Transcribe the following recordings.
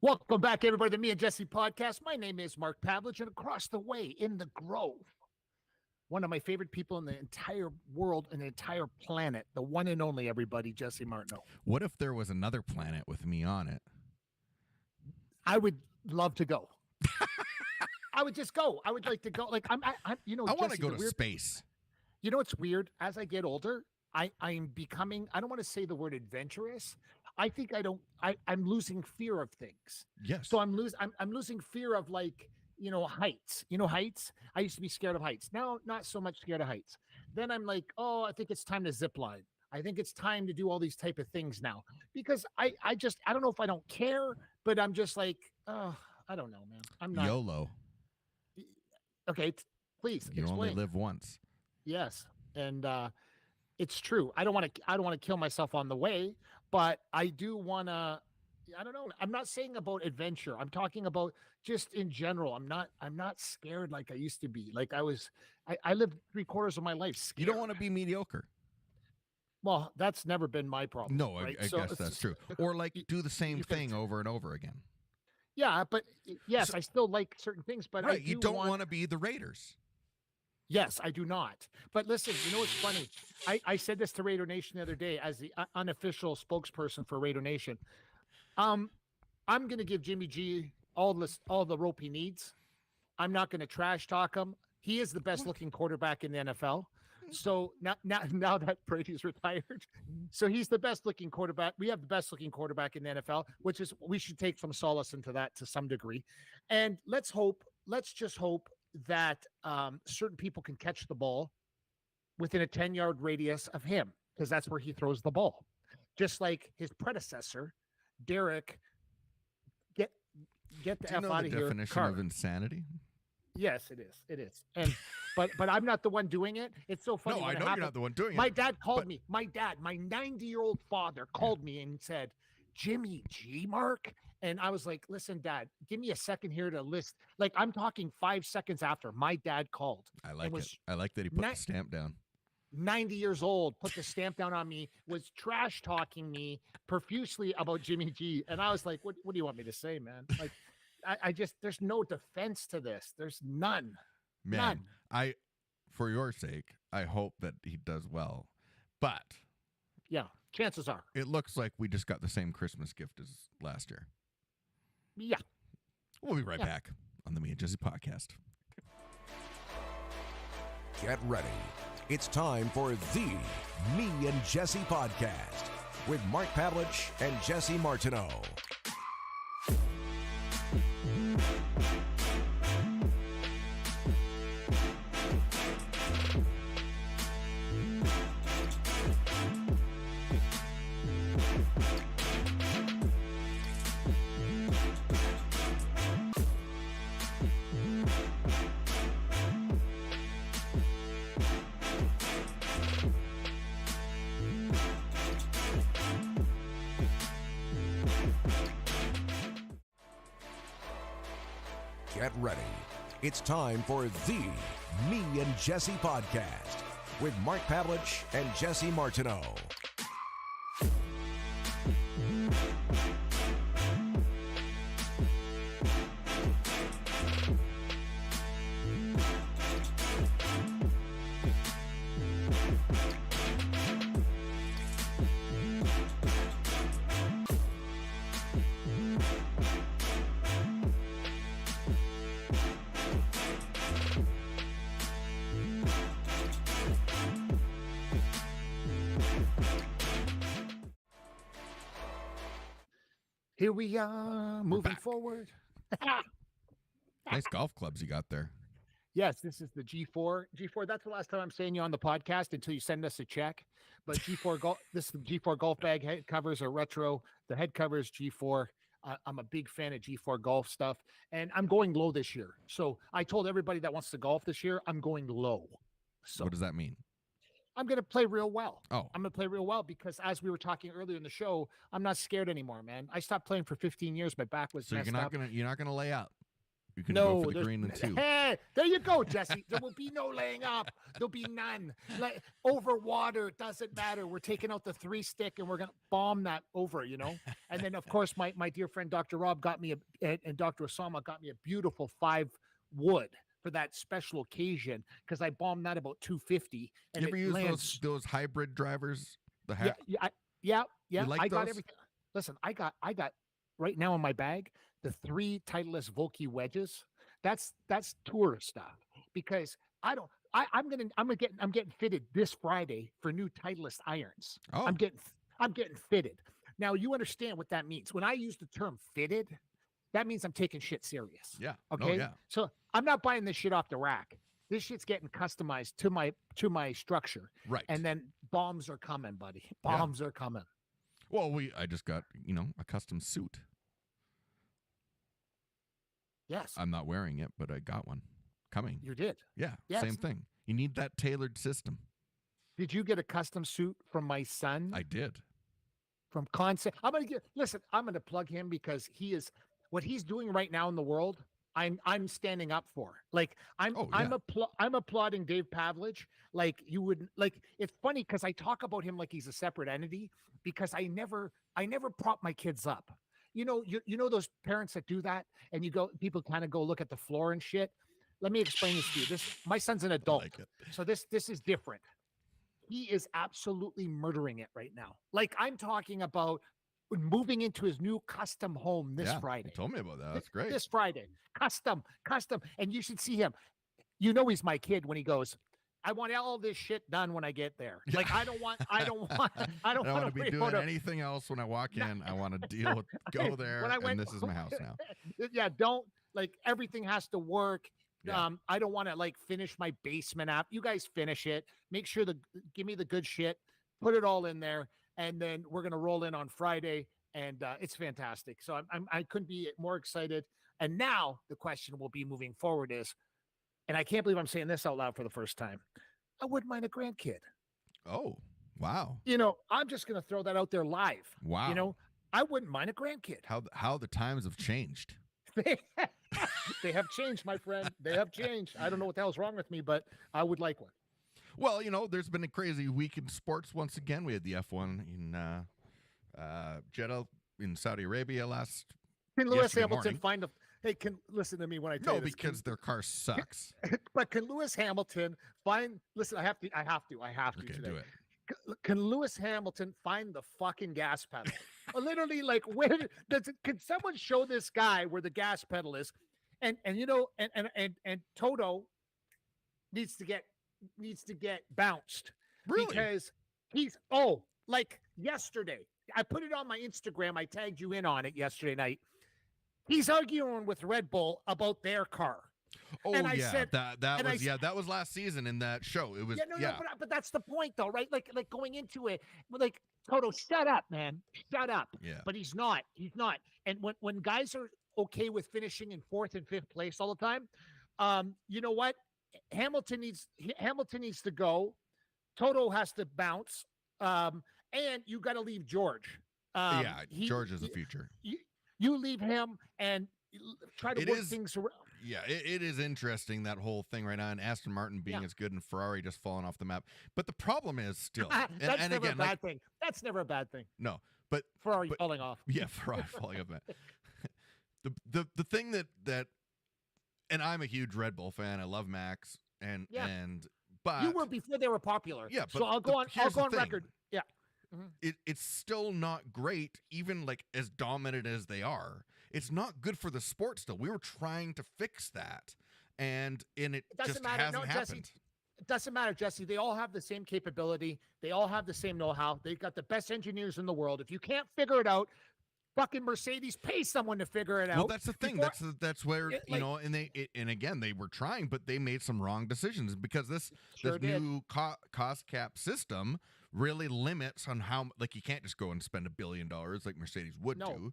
Welcome back, everybody, to Me and Jesse podcast. My name is Mark Pavlich, and across the way in the Grove, one of my favorite people in the entire world and the entire planet, the one and only, everybody, Jesse Martineau. What if there was another planet with me on it? I would love to go. I would just go. I would like to go. Like I want to go to space. You know what's weird? As I get older, I'm becoming, I don't want to say the word adventurous. I think I'm losing fear of things. Yes. So I'm losing fear of, like, heights. Heights. I used to be scared of heights. Now, not so much scared of heights. Then I'm like, oh, I think it's time to zip line. I think it's time to do all these type of things now, because I don't know if I don't care, but I'm just like, oh, I don't know, man. I'm not. YOLO. Okay. Please you explain. only live once. Yes. And, it's true. I don't want to kill myself on the way, but I do want to. I don't know. I'm not saying about adventure. I'm talking about just in general. I'm not scared like I used to be. Like I lived 3/4 of my life scared. You don't want to be mediocre. Well, that's never been my problem. No, right? I guess that's true. Or like do the same thing over and over again. Yeah, but yes, I still like certain things, but right, you don't want to be the Raiders. Yes, I do not. But listen, you know what's funny? I said this to Raider Nation the other day as the unofficial spokesperson for Raider Nation. I'm going to give Jimmy G all the rope he needs. I'm not going to trash talk him. He is the best looking quarterback in the NFL. So now that Brady's retired, so he's the best looking quarterback. We have the best looking quarterback in the NFL, which is, we should take some solace into that to some degree. And let's just hope that certain people can catch the ball within a 10-yard radius of him, because that's where he throws the ball. Just like his predecessor, Derek, get the F out of here. Definition of insanity? Yes, it is. It is. And but I'm not the one doing it. It's so funny. No, I know you're not the one doing it. My dad called me. My 90-year-old father called me and said, Jimmy G, Mark. And I was like, listen, Dad, give me a second here to list. Like, I'm talking 5 seconds after my dad called. I like it. I like that he put the stamp down. 90 years old, put the stamp down on me, was trash talking me profusely about Jimmy G. And I was like, what do you want me to say, man? Like, I just, there's no defense to this. There's none. Man, none. For your sake, I hope that he does well. But yeah, chances are. It looks like we just got the same Christmas gift as last year. Yeah. We'll be right back on the Me and Jesse podcast. Get ready. It's time for the Me and Jesse podcast with Mark Pavlich and Jesse Martineau. Get ready. It's time for the Me and Jesse podcast with Mark Pavlich and Jesse Martineau. Here we are, moving forward. Nice golf clubs you got there. Yes, this is the G4. G4, that's the last time I'm saying you on the podcast until you send us a check. But G4 golf, this is the G4 golf bag. Head covers are retro. The head cover is G4. I'm a big fan of G4 golf stuff, and I'm going low this year. So I told everybody that wants to golf this year, I'm going low. So what does that mean? I'm going to play real well. Oh, I'm going to play real well because, as we were talking earlier in the show, I'm not scared anymore, man. I stopped playing for 15 years. My back was messed up. You're not going to lay out. You can No, go for the there's- green and 2. Hey, there you go, Jesse. There will be no laying up. There'll be none. Like over water, it doesn't matter. We're taking out the 3 stick and we're gonna bomb that over, And then of course my dear friend Dr. Rob got me and Dr. Osama got me a beautiful 5 wood for that special occasion because I bombed that about 250 and You ever it use lands. those hybrid drivers? The Yeah, yeah, You like I got those? everything. Listen, I got right now in my bag the 3 Titleist Volkey wedges. That's tour stuff because I'm getting fitted this Friday for new Titleist irons. Oh, I'm getting fitted. Now you understand what that means. When I use the term fitted, that means I'm taking shit serious. yeah. Okay. Oh, yeah. So I'm not buying this shit off the rack. This shit's getting customized to my structure. Right. And then bombs are coming, buddy. Yeah. Bombs are coming. Well, I just got, a custom suit. Yes. I'm not wearing it, but I got one coming. You did. Yeah, Yes. same thing. You need that tailored system. Did you get a custom suit from my son? I did. From Concept. I'm gonna plug him because he is what he's doing right now in the world. I'm standing up for. Like I'm applauding Dave Pavlich. Like you would like. It's funny because I talk about him like he's a separate entity because I never prop my kids up. You know those parents that do that, and people kind of go look at the floor and shit. Let me explain this to you. My son's an adult, like it. so this is different. He is absolutely murdering it right now. Like I'm talking about moving into his new custom home this Friday. You told me about that. That's great. This Friday, custom, and you should see him. He's my kid when he goes, I want all this shit done when I get there. Like I don't want I don't want to be doing anything else when I walk in. I want to go there, and this is my house now. Yeah, everything has to work. Yeah. I don't want to finish my basement app. You guys finish it. Make sure give me the good shit. Put it all in there, and then we're gonna roll in on Friday, and it's fantastic. So I couldn't be more excited. And now the question will be moving forward is, and I can't believe I'm saying this out loud for the first time. I wouldn't mind a grandkid. Oh, wow. I'm just gonna throw that out there live. Wow. I wouldn't mind a grandkid. How the times have changed. They have changed, my friend. They have changed. I don't know what the hell's wrong with me, but I would like one. Well, there's been a crazy week in sports once again. We had the F1 in Jeddah in Saudi Arabia Can Lewis yesterday Hamilton morning. find a? Hey, listen to me when I tell No, you this. because their car sucks. But can Lewis Hamilton find? Listen, I have to Okay, today. do it. Can Lewis Hamilton find the fucking gas pedal? Literally, where can someone show this guy where the gas pedal is? And Toto needs to get bounced. Really? Because he's yesterday. I put it on my Instagram. I tagged you in on it yesterday night. He's arguing with Red Bull about their car. Oh, and I yeah, said, that was last season in that show. It was but that's the point though, right? Like going into it, Toto, shut up, man, shut up. Yeah. But he's not. And when guys are okay with finishing in 4th and 5th place all the time, you know what? Hamilton needs to go. Toto has to bounce, and you got to leave George. George is the future. You leave him and try to work things around. Yeah, it is interesting, that whole thing right now, and Aston Martin being as good and Ferrari just falling off the map. But the problem is still, that's never a bad thing. That's never a bad thing. No, but Ferrari falling off. Yeah, Ferrari falling off that. The thing that, and I'm a huge Red Bull fan. I love Max, but you were before they were popular. Yeah, but so I'll go on record. Yeah. Mm-hmm. It's still not great, even as dominant as they are. It's not good for the sport still. We were trying to fix that, and it just hasn't happened. Jesse, it doesn't matter, Jesse. They all have the same capability. They all have the same know-how. They've got the best engineers in the world. If you can't figure it out, fucking Mercedes pay someone to figure it out. Well, that's the thing. That's where and again they were trying, but they made some wrong decisions because this new cost cap system really limits on how you can't just go and spend $1 billion like Mercedes would do.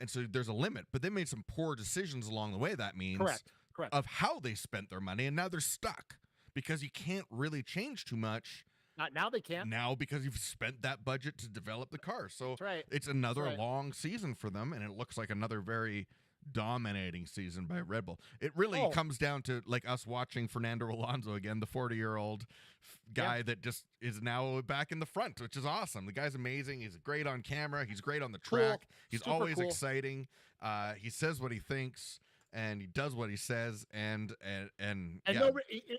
And so there's a limit, but they made some poor decisions along the way. That means correct of how they spent their money, and now they're stuck because you can't really change too much. Not now they can't. Now because you've spent that budget to develop the car. So that's right. It's another long season for them, and it looks like another very dominating season by Red Bull. It really comes down to like us watching Fernando Alonso again, the 40-year-old guy that just is now back in the front, which is awesome. The guy's amazing. He's great on camera. He's great on the track. He's Super always cool. exciting. He says what he thinks and he does what he says. And no,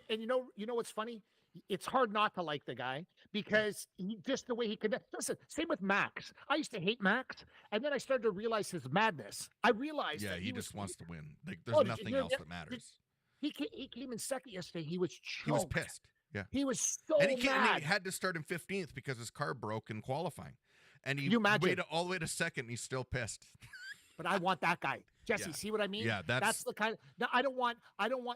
and you know what's funny? It's hard not to like the guy because just the way he connects. Listen, same with Max. I used to hate Max, and then I started to realize his madness. I realized that he just wants to win. Like, there's nothing else that matters. He came in second yesterday. He was choked. He was pissed. Yeah, he was so and he mad. He had to start in 15th because his car broke in qualifying, and he you waited all the way to second. And he's still pissed. But I want that guy. Jesse, see what I mean? Yeah, that's the kind of. No, I don't want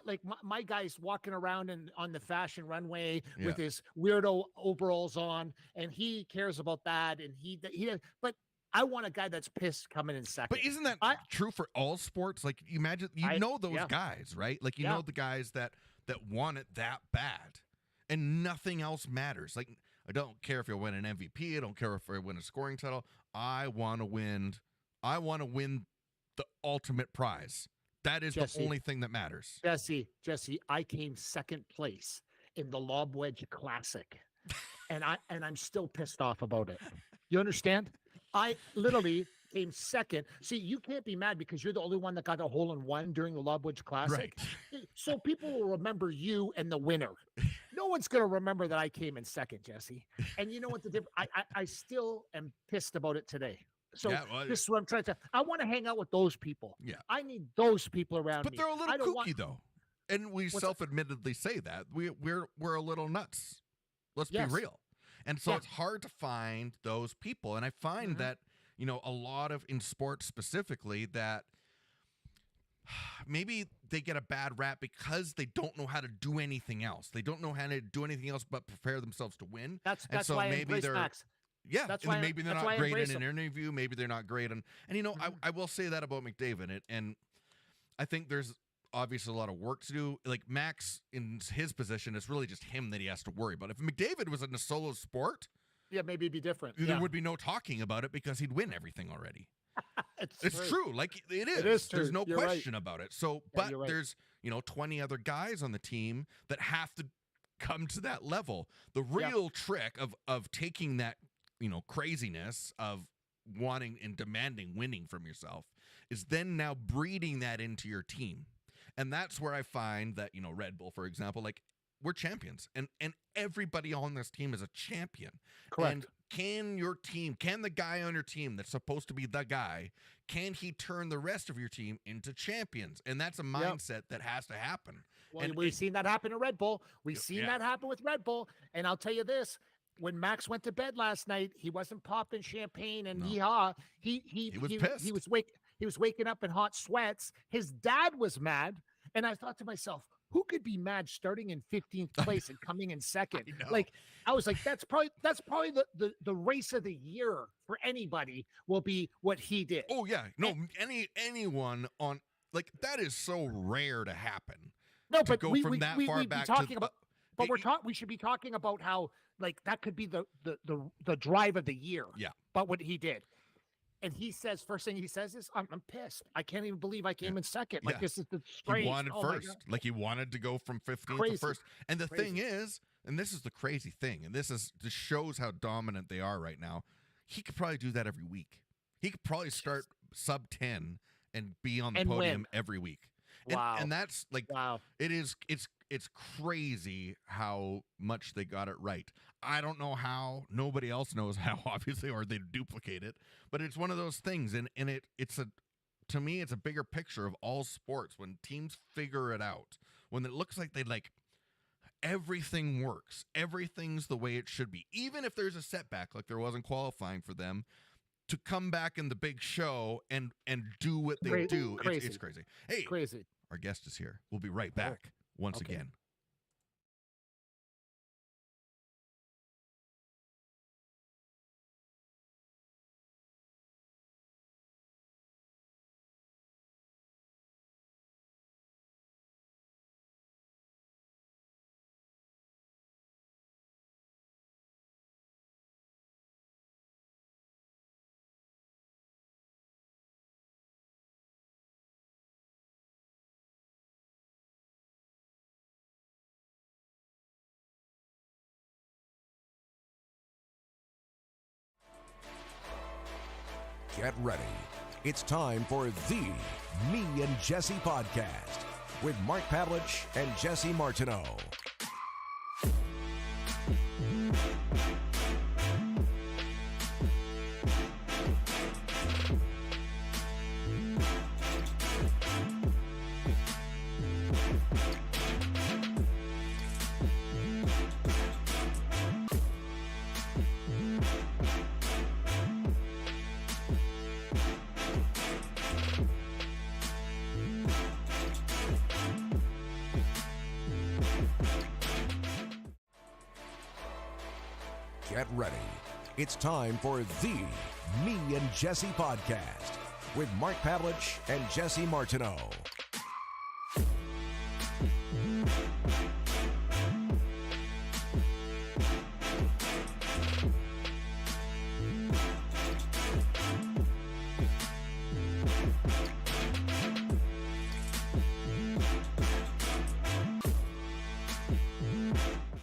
like my guys walking around on the fashion runway with his weirdo overalls on, and he cares about that, and he. But I want a guy that's pissed coming in second. But isn't that true for all sports? Like, imagine know those guys, right? Like you know the guys that want it that bad, and nothing else matters. Like, I don't care if you win an MVP. I don't care if I win a scoring title. I want to win. I want to win the ultimate prize. That is the only thing that matters. Jesse, I came second place in the Lob Wedge Classic, and I'm still pissed off about it. You understand? I literally came second. See, you can't be mad because you're the only one that got a hole-in-one during the Lob Wedge Classic. Right. So people will remember you and the winner. No one's going to remember that I came in second, Jesse. And you know what the difference? I still am pissed about it today. So this is what I'm trying to. I want to hang out with those people. Yeah, I need those people around me. But they're a little kooky though, and we self-admittedly say that we're a little nuts. Let's be real. And so it's hard to find those people. And I find that a lot of in sports specifically that maybe they get a bad rap because they don't know how to do anything else. They don't know how to do anything else but prepare themselves to win. That's why maybe they're. Max. Yeah, that's why maybe they're not great in an interview. Maybe they're not great. And I will say that about McDavid. And I think there's obviously a lot of work to do. Like Max, in his position, it's really just him that he has to worry about. If McDavid was in a solo sport, maybe it'd be different. There would be no talking about it because he'd win everything already. It's true. Like it is. It is true. There's no question about it. So, but there's 20 other guys on the team that have to come to that level. The real trick of taking that craziness of wanting and demanding winning from yourself is then now breeding that into your team. And that's where I find that, Red Bull, for example, like we're champions and everybody on this team is a champion. Correct. And can the guy on your team that's supposed to be the guy, can he turn the rest of your team into champions? And that's a mindset that has to happen. Well, and we've seen that happen to Red Bull. We've seen that happen with Red Bull. And I'll tell you this, when Max went to bed last night, he wasn't popping champagne and he was pissed. He was waking up in hot sweats. His dad was mad, and I thought to myself, who could be mad starting in 15th place and coming in second? Like I was like, that's probably the race of the year for anybody will be what he did. Oh yeah, no, anyone on like that is so rare to happen. No, but we should be talking about how like that could be the drive of the year. Yeah. But what he did. And he says, first thing he says is, I'm pissed. I can't even believe I came in second. Like this is the strange. He wanted first. Like he wanted to go from 15th to first. And the thing is, and this is the crazy thing, and this shows how dominant they are right now. He could probably do that every week. He could probably start sub 10 and be on the podium every week. Wow. And that's like, it's crazy how much they got it right. I don't know how. Nobody else knows how, obviously, or they duplicate it. But it's one of those things, and to me, it's a bigger picture of all sports when teams figure it out. When it looks like everything works, everything's the way it should be. Even if there's a setback, like there wasn't qualifying for them, to come back in the big show and do what they do, it's crazy. Hey, crazy. Our guest is here. We'll be right back once again. Get ready. It's time for the Me and Jesse podcast with Mark Pavlich and Jesse Martineau. Get ready. It's time for the Me and Jesse podcast with Mark Pavlich and Jesse Martineau.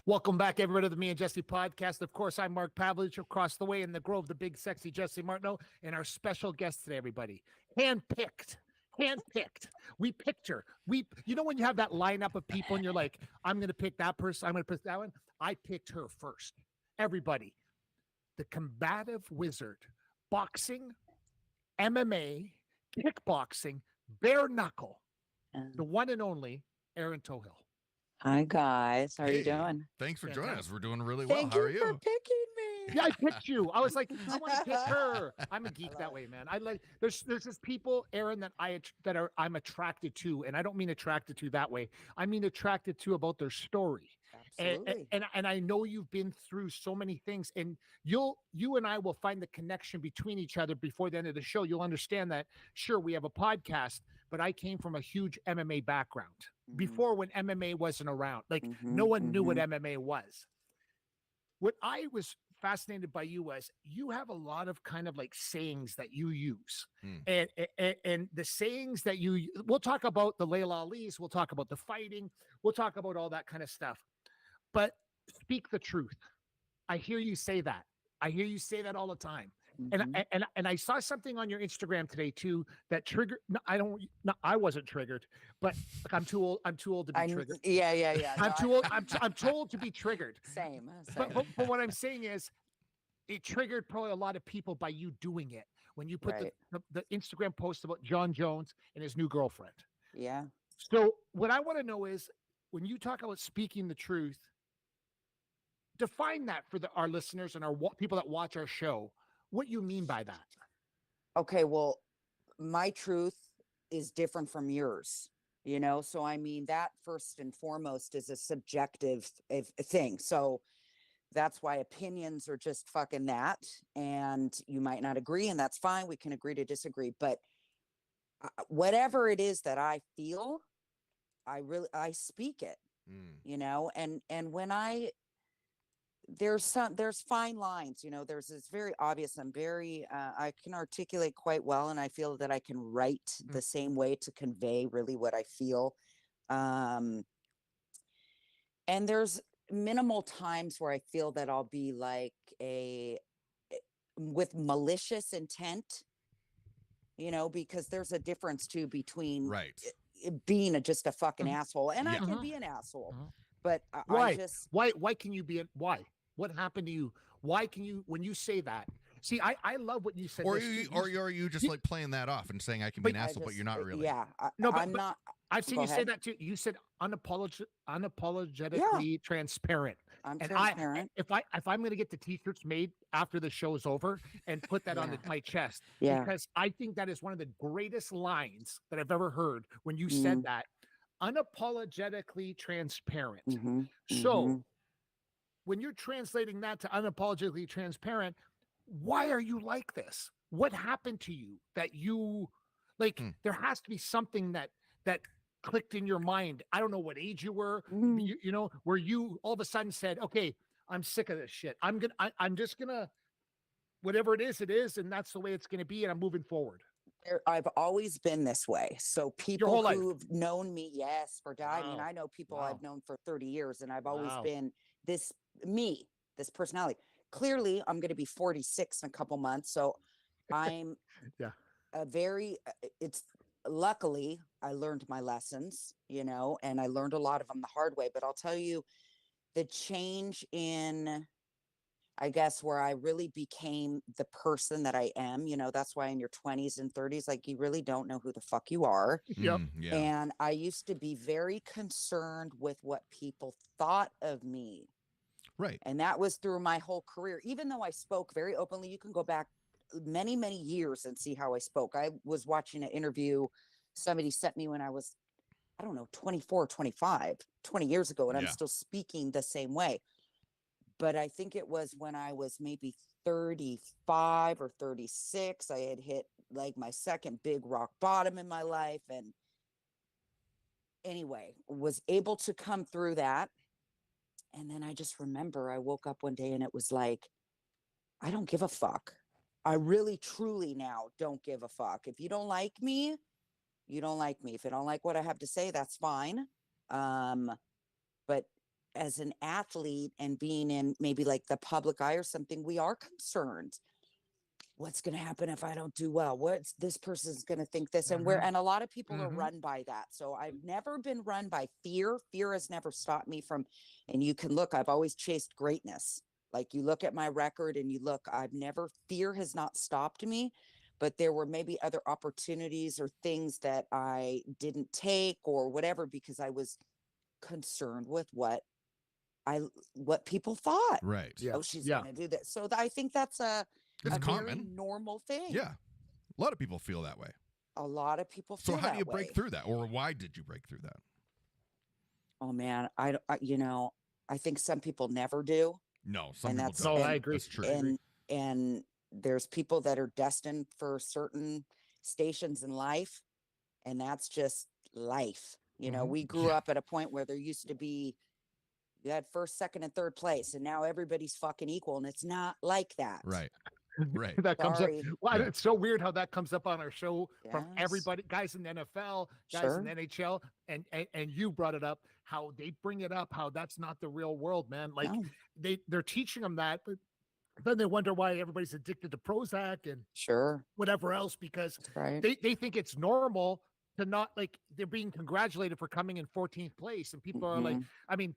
Welcome back, everybody, to the Me and Jesse podcast. Of course, I'm Mark Pavlich, across the way in the Grove, the big, sexy Jesse Martineau, and our special guest today, everybody. Handpicked. We picked her. You know when you have that lineup of people and you're like, I'm going to pick that person, I'm going to pick that one? I picked her first. Everybody. The combative wizard. Boxing, MMA, kickboxing, bare knuckle. The one and only Erin Tohill. Hi guys, how are you doing? Thanks for joining us. We're doing really well. Thank How you are you? for picking me. Yeah, I picked you. I was like, I want to pick her. I'm a geek that way, man. I like there's just people, Erin, that I'm attracted to, and I don't mean attracted to that way. I mean attracted to about their story. Absolutely. And I know you've been through so many things, and you and I will find the connection between each other before the end of the show. You'll understand that, sure, we have a podcast, but I came from a huge MMA background before, when MMA wasn't around. Like no one knew what MMA was. What I was fascinated by you was you have a lot of kind of like sayings that you use. And the sayings that we'll talk about the Layla Ali's, we'll talk about the fighting, we'll talk about all that kind of stuff. But speak the truth. I hear you say that. I hear you say that all the time. And I saw something on your Instagram today too that triggered. No, I wasn't triggered, but I'm too old. I'm too old to be triggered. Yeah. I'm too old. I'm too old to be triggered. Same. But what I'm saying is, it triggered probably a lot of people by you doing it when you put the Instagram post about John Jones and his new girlfriend. Yeah. So what I want to know is, when you talk about speaking the truth, define that for our listeners and our people that watch our show. What you mean by that? Okay, well, my truth is different from yours, so I mean that first and foremost is a subjective thing. So that's why opinions are just fucking that, and you might not agree, and that's fine. We can agree to disagree, but whatever it is that I feel, I speak it, and when there's fine lines, there's this very obvious, I can articulate quite well, and I feel that I can write the same way to convey really what I feel. And there's minimal times where I feel that I'll be like with malicious intent, because there's a difference too between being just a fucking asshole, and I can be an asshole, but why can you be why? What happened to you? Why can you, when you say that? See, I love what you said. Or are you just like playing that off and saying I can be an asshole, but you're not really? Yeah. I'm not. I've seen you say that too. You said unapologetically transparent. I'm transparent. If I'm going to get the t-shirts made after the show is over and put that on my chest, because I think that is one of the greatest lines that I've ever heard when you said that. Unapologetically transparent. So when you're translating that to unapologetically transparent, why are you like this? What happened to you that you like? There has to be something that clicked in your mind. I don't know what age you were, where you all of a sudden said, okay, I'm sick of this shit. I'm just gonna, whatever it is, and that's the way it's gonna be, and I'm moving forward. I've always been this way. So people who've known me, I mean, I know people I've known for 30 years, and I've always been this personality. Clearly, I'm going to be 46 in a couple months. So I'm Yeah. it's luckily I learned my lessons, and I learned a lot of them the hard way. But I'll tell you, the change in, I guess, where I really became the person that I am, that's why in your 20s and 30s, like, you really don't know who the fuck you are. Yep. Yeah. And I used to be very concerned with what people thought of me. Right. And that was through my whole career. Even though I spoke very openly, you can go back many, many years and see how I spoke. I was watching an interview somebody sent me when I was, I don't know, 24, 25, 20 years ago, and I'm Yeah. still speaking the same way. But I think it was when I was maybe 35 or 36, I had hit like my second big rock bottom in my life. And anyway, was able to come through that. And then I just remember I woke up one day and it was like, I don't give a fuck. I really, truly now don't give a fuck. If you don't like me, you don't like me. If you don't like what I have to say, that's fine. But as an athlete and being in maybe like the public eye or something, we are concerned. What's going to happen if I don't do well? What's this person's going to think this? And Mhm. and a lot of people are Mhm. run by that. So I've never been run by fear. Fear has never stopped me from, and you can look, I've always chased greatness. Like, you look at my record and you look, fear has not stopped me, but there were maybe other opportunities or things that I didn't take or whatever, because I was concerned with what people thought. Right. Yeah. Oh, she's Yeah. going to do this. So I think that's a It's very common. normal thing. Yeah. A lot of people feel that way. A lot of people So feel how do you that break way. through that, or why did you break through that? Oh man, I think some people never do. No, some And people that's- don't. No, I agree. That's true. And there's people that are destined for certain stations in life, and that's just life. Mhm. We grew Yeah. up at a point where there used to be, you had first, second, and third place, and now everybody's fucking equal, and it's not like that. Right. Right. That comes up. Sorry. Well, Yeah. it's so weird how that comes up on our show from Yes. everybody, guys in the NFL, guys Sure. in the NHL, and you brought it up, how they bring it up, how that's not the real world, man. Like, No. they're teaching them that, but then they wonder why everybody's addicted to Prozac and Sure. whatever else, because That's right. they think it's normal to not, like, they're being congratulated for coming in 14th place, and people are like, Mhm. I mean,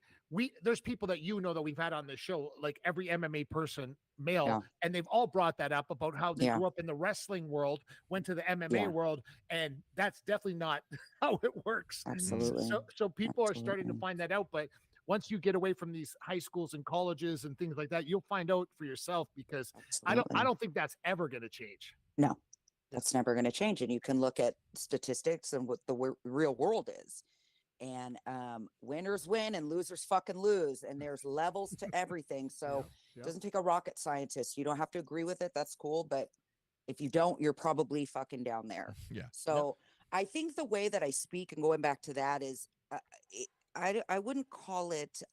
there's people that that we've had on this show, like every MMA person, male, Yeah. and they've all brought that up about how they Yeah. grew up in the wrestling world, went to the MMA Yeah. world, and that's definitely not how it works. Absolutely. So people are starting to Absolutely. find that out, but once you get away from these high schools and colleges and things like that, you'll find out for yourself, because I Absolutely. don't think that's ever going to change. No, that's never going to change. And you can look at statistics and what the real world is. And winners win and losers fucking lose. And there's levels to everything. So Yeah. it doesn't take a rocket scientist. You don't have to agree with it. That's cool. But if you don't, you're probably fucking down there. Yeah. So I think the way that I speak, and going back to that, is I wouldn't call it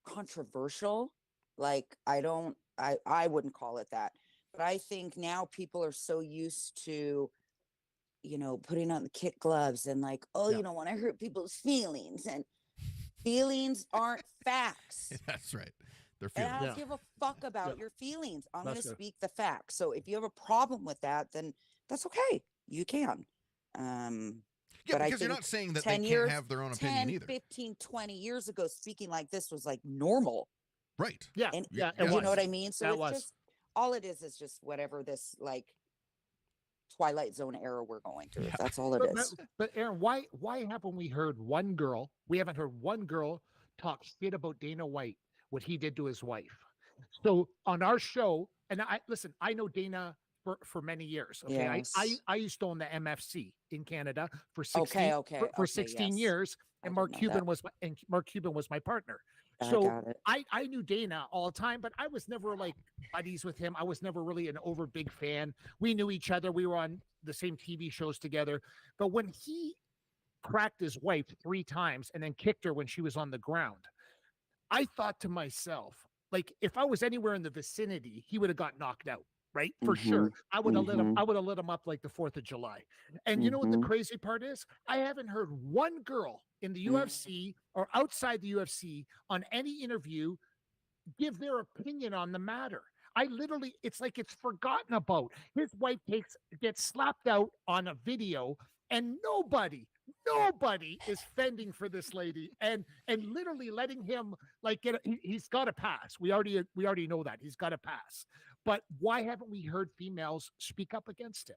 controversial. Like, I wouldn't call it that. But I think now people are so used to, putting on the kit gloves and like, oh, Yeah. you don't want to hurt people's feelings, and feelings aren't facts. That's right. They're And I feeling. don't give a fuck about Yeah. your feelings. I'm That's going to good. speak the facts. So if you have a problem with that, then that's okay. You can. Yeah, but I because you're think not saying that they 10 can't years, have their own 10, opinion either. 15, 20 years ago, speaking like this was like normal. Right. Yeah. And Yeah. Yeah. It you was. know what I mean? So That it's was. just, all it is just whatever this like Twilight Zone era we're going through. Yeah. That's all it But, is. but Erin, why haven't we heard one girl? We haven't heard one girl talk shit about Dana White, what he did to his wife. So on our show, and I know Dana for many years. Okay, Yes. I used to own the MFC in Canada for 16 Okay. for Okay, 16 yes. years, and I Mark didn't know Cuban was my partner. I So got it. I knew Dana all the time, but I was never like buddies with him. I was never really an over big fan. We knew each other. We were on the same TV shows together. But when he cracked his wife 3 times and then kicked her when she was on the ground, I thought to myself, like, if I was anywhere in the vicinity, he would have got knocked out, right? For sure. I would have lit him up like the 4th of July. And you know what the crazy part is? I haven't heard one girl in the UFC or outside the UFC on any interview give their opinion on the matter. I literally, it's like it's forgotten about. His wife gets slapped out on a video, and nobody is fending for this lady, and literally letting him like he's got to pass. We already know that he's got to pass. But why haven't we heard females speak up against him?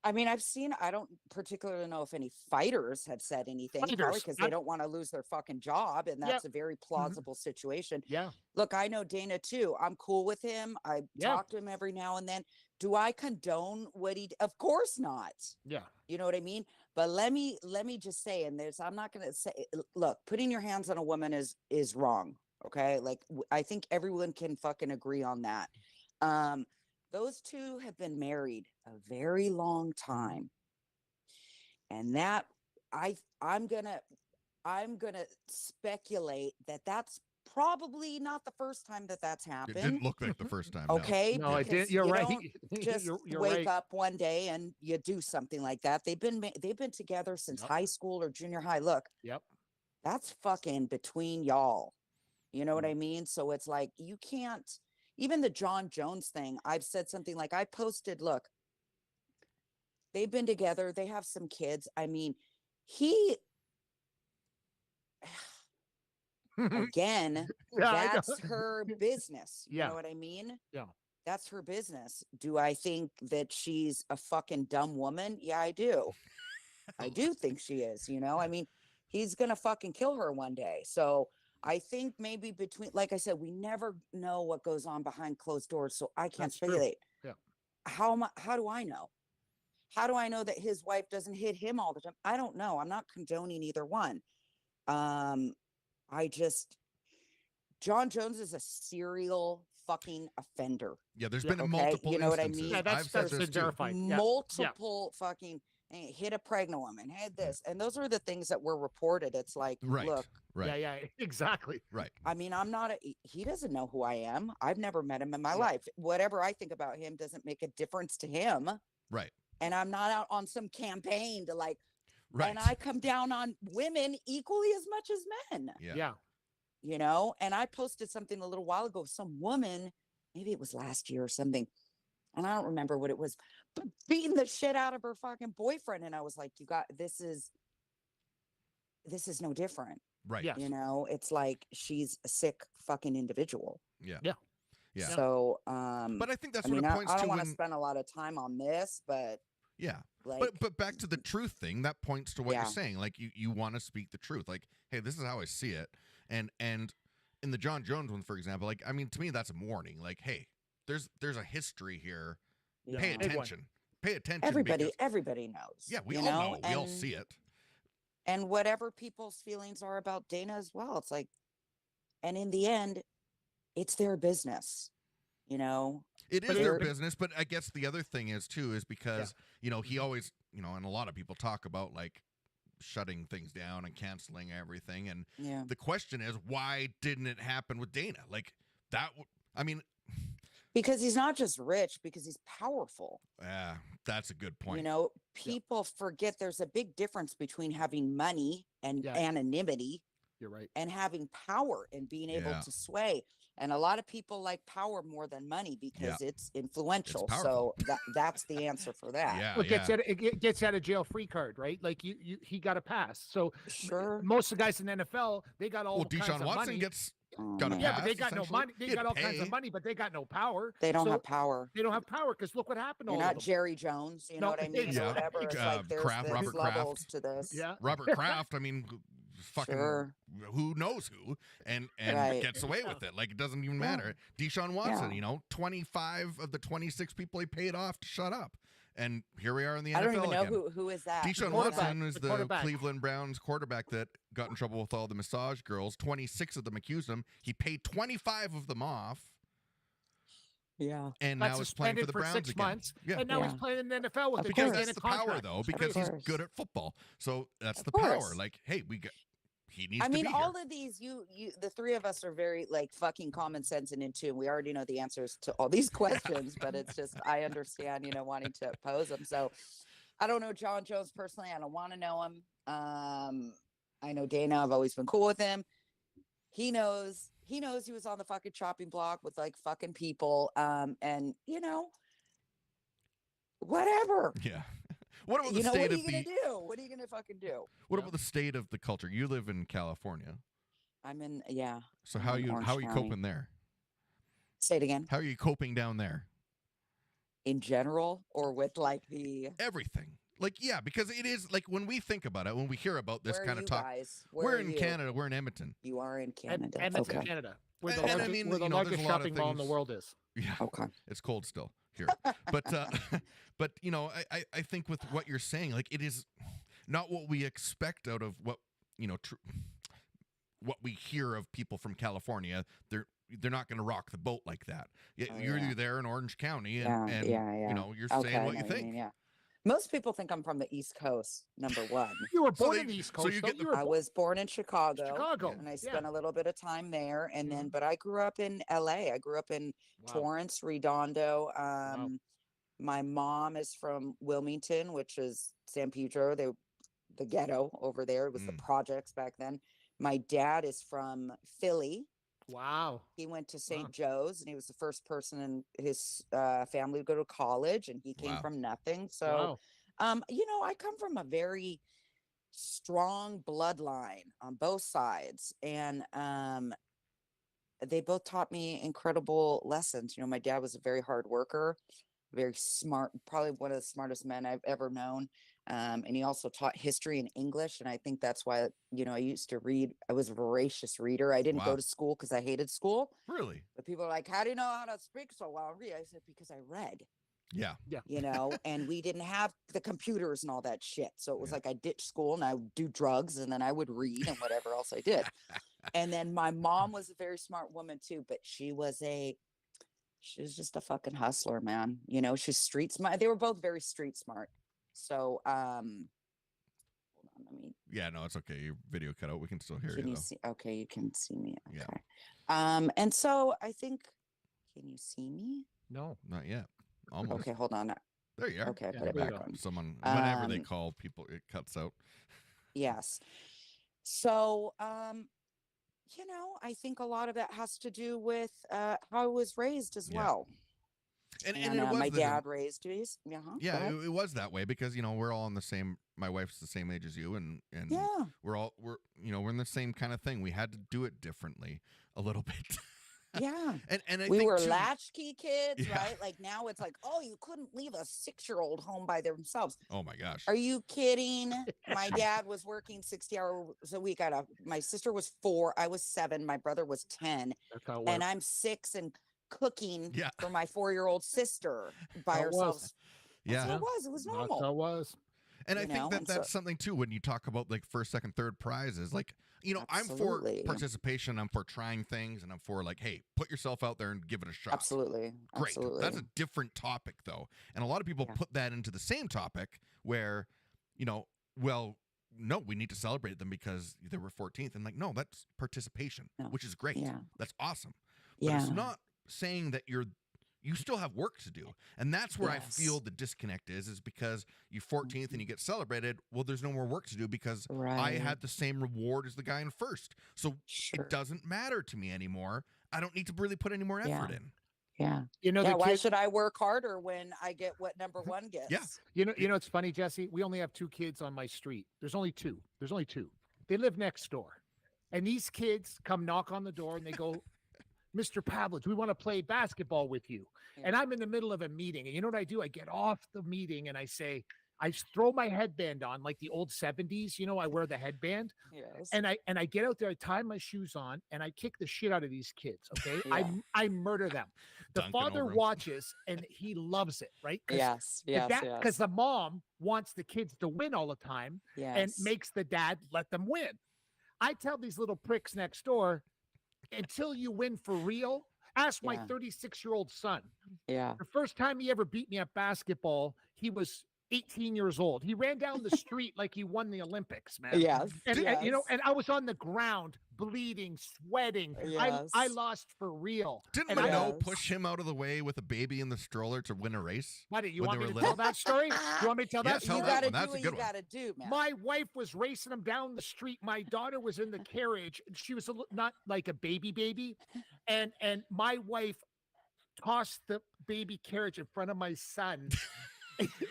I mean, I don't particularly know if any fighters have said anything, probably because they don't want to lose their fucking job. And that's a very plausible situation. Yeah. Look, I know Dana too. I'm cool with him. I talk to him every now and then. Do I condone what of course not. Yeah. You know what I mean? But let me just say, and I'm not going to say, look, putting your hands on a woman is wrong. Okay. Like, I think everyone can fucking agree on that. Those two have been married a very long time. And that I'm going to speculate that that's probably not the first time that's happened. It didn't look like the first time. Okay. No, it didn't. You're right. Just you're wake right. up one day and you do something like that. They've been together since high school or junior high. Look, that's fucking between y'all. You know what I mean? So it's like, you can't, even the John Jones thing, I've said something like, I posted, look, they've been together. They have some kids. I mean, again, that's her business. You know what I mean? Yeah. That's her business. Do I think that she's a fucking dumb woman? Yeah, I do. I do think she is, I mean, he's going to fucking kill her one day. So I think maybe like I said, we never know what goes on behind closed doors. So I can't speculate. Yeah. How do I know? How do I know that his wife doesn't hit him all the time? I don't know. I'm not condoning either one. John Jones is a serial fucking offender. Yeah, there's been multiple. You know instances. what I mean? Yeah, that's verified. Multiple fucking hit a pregnant woman, had this, and those are the things that were reported. It's like, look, yeah, exactly. Right. I mean, he doesn't know who I am. I've never met him in my life. Whatever I think about him doesn't make a difference to him. Right. And I'm not out on some campaign to like. Right. And I come down on women equally as much as men. Yeah. And I posted something a little while ago. Some woman, maybe it was last year or something, and I don't remember what it was, but beating the shit out of her fucking boyfriend. And I was like, this is no different. Right. Yes. It's like she's a sick fucking individual. Yeah. Yeah. Yeah. So, but I think that's I what mean, it points I to. don't want to spend a lot of time on this, but yeah. like, but back to the truth thing, that points to what you're saying. Like you want to speak the truth. Like, hey, this is how I see it. And in the John Jones one, for example, like, I mean, to me, that's a warning. Like, hey, there's a history here. Yeah. Pay attention. Pay attention. Everybody knows. Yeah, we all know. We all see it. And whatever people's feelings are about Dana as well, it's like, and in the end, it's their business. It is their business, but I guess the other thing is too, is because he always, and a lot of people talk about like shutting things down and canceling everything, and the question is, why didn't it happen with Dana? Like that, I mean, because he's not just rich, because he's powerful. Yeah, that's a good point. People forget there's a big difference between having money and anonymity. You're right. And having power and being able to sway. And a lot of people like power more than money because it's influential. It's so that's the answer for that. Yeah, well, it gets out of jail free card, right? Like he got a pass. So sure, most of the guys in the NFL, they got all kinds Deshaun of Watson money. got a pass, but they got no money. They got all kinds of money, but they got no power. They don't have power. They don't have power because look what happened. You're not Jerry Jones. You know what I mean? Yeah. Or whatever. It's like there's Robert levels Kraft. to this. Yeah. Robert Kraft. I mean, fucking who knows who, and gets away with it. Like it doesn't even matter. Deshaun Watson. 25 of the 26 people he paid off to shut up. And here we are in the NFL. I don't even know again. who is that. Deshaun Watson is the Cleveland Browns quarterback that got in trouble with all the massage girls. 26 of them accused him. He paid 25 of them off. Yeah. And now he's playing for the Browns 6 again. months. Yeah. And now he's playing in the NFL with because that's the power, though. Because he's good at football. So that's the power. Like, hey, he needs to be here. All of these, the three of us are very like fucking common sense and in tune. We already know the answers to all these questions, but it's just, I understand, wanting to pose them. So I don't know John Jones personally. I don't want to know him. I know Dana. I've always been cool with him. He knows he knows he was on the fucking chopping block with like fucking people. And whatever. Yeah. What about the What state are of you gonna the do? What are you gonna fucking do? What about the state of the culture? You live in California. I'm in So I'm how in you Orange how are you County. coping there? Say it again. How are you coping down there? In general, or with like the Everything. Like, yeah, because it is like when we think about it, when we hear about this where are kind of you talk, guys? we're Where are in you? Canada. We're in Edmonton. You are in And Canada. Edmonton, Okay. Canada, where the And I largest, mean, where the you know, there's largest a lot of shopping mall in the things- world is. Yeah, Okay. it's cold still here, but but you know, I think with what you're saying, like it is not what we expect out of what what we hear of people from California. They're not going to rock the boat like that. You're Yeah. there in Orange County, and Yeah. you know, you're Okay, saying I what know you what think. mean, yeah. Most people think I'm from the East Coast, number one. You were So born they- in the East so Coast. you though. get the- You were I born was born in Chicago. in Chicago. And I Yeah. spent a little bit of time there. And then, Mhm. but I grew up in LA. I grew up in Wow. Torrance, Redondo. Wow. My mom is from Wilmington, which is San Pedro, the ghetto over there. It was the Mm. projects back then. My dad is from Philly. Wow. He went to Wow. St. Joe's, and he was the first person in his family to go to college, and he came Wow. from nothing. So, Wow. I come from a very strong bloodline on both sides, and they both taught me incredible lessons. My dad was a very hard worker, very smart, probably one of the smartest men I've ever known. And he also taught history and English. And I think that's why, I used to read. I was a voracious reader. I didn't go Wow. to school because I hated school. Really? But people are like, how do you know how to speak so well? I said, because I read, Yeah. and we didn't have the computers and all that shit. So it was Yeah. like I ditched school and I would do drugs, and then I would read and whatever else I did. And then my mom was a very smart woman too, but she was just a fucking hustler, man. She's street smart. They were both very street smart. So, hold on, let me. Yeah, no, it's okay. Your video cut out. We can still hear Can you you though. see? Okay, you can see me. Yeah. Okay. And so I think, can you see me? No. Not yet. Almost. Okay, hold on. There you are. Okay, I Yeah, put it there you back go. on. Someone, whenever they Um, call people, it cuts out. Yes. So, I think a lot of that has to do with how I was raised as Yeah. well. And And it was my the- dad raised me. Yeah. Yeah, it was that way because we're all in the same. My wife's the same age as you, and Yeah. we're in the same kind of thing. We had to do it differently a little bit. Yeah. and I We think were too, latchkey kids, Yeah. right? Like now it's like, oh, you couldn't leave a 6-year-old home by themselves. Oh my gosh. Are you kidding? My dad was working 60 hours a week. My sister was 4, I was 7, my brother was 10, That's how it and works. I'm 6 and cooking Yeah. for my 4-year-old sister by How it was. ourselves. That's Yeah. how it was. It was That's normal. how it was. And I you think know, that and so- that's something too when you talk about like first, second, third prizes. Like, I'm for Absolutely. participation. I'm for trying things, and I'm for like, hey, put yourself out there and give it a shot. Absolutely. Great. Absolutely. That's a different topic though. And a lot of people Yeah. put that into the same topic where, well, no, we need to celebrate them because they were 14th. And like, no, that's participation, No. which is great. Yeah. That's awesome. But Yeah. it's not saying that you still have work to do. And that's where I feel Yes. the disconnect is because you're 14th and you get celebrated. Well, there's no more work to do because I Right. had the same reward as the guy in first. So Sure. it doesn't matter to me anymore. I don't need to really put any more effort Yeah. in. Yeah. The Yeah. Why kids, should I work harder when I get what number one gets? it's funny, Jesse. We only have 2 kids on my street. There's only 2. They live next door. And these kids come knock on the door and they go, Mr. Pavlich, we want to play basketball with you. Yeah. And I'm in the middle of a meeting. And you know what I do? I get off the meeting and I say, I throw my headband on like the old 70s. I wear the headband. Yes. And I get out there, I tie my shoes on, and I kick the shit out of these kids. Okay. Yeah. I murder them. The Dunking father over 'em. watches and he loves it, right? Yes. Yes. Because the mom wants the kids to win all the time and Yes. makes the dad let them win. I tell these little pricks next door, until you win for real, ask my Yeah. 36-year-old son. Yeah. The first time he ever beat me at basketball, he was 18 years old. He ran down the street like he won the Olympics, man. Yes. And, yes. and, you know, and I was on the ground, bleeding, sweating. I Yes. lost for real. Didn't And I Minot Yes. push him out of the way with a baby in the stroller to win a race? Buddy, you when want they me were to tell little? that story? You want me to tell Yes, that tell You story? that gotta one. That's do a what good you one. gotta do, man. My wife was racing him down the street. My daughter was in the carriage. She was not like a baby, and my wife tossed the baby carriage in front of my son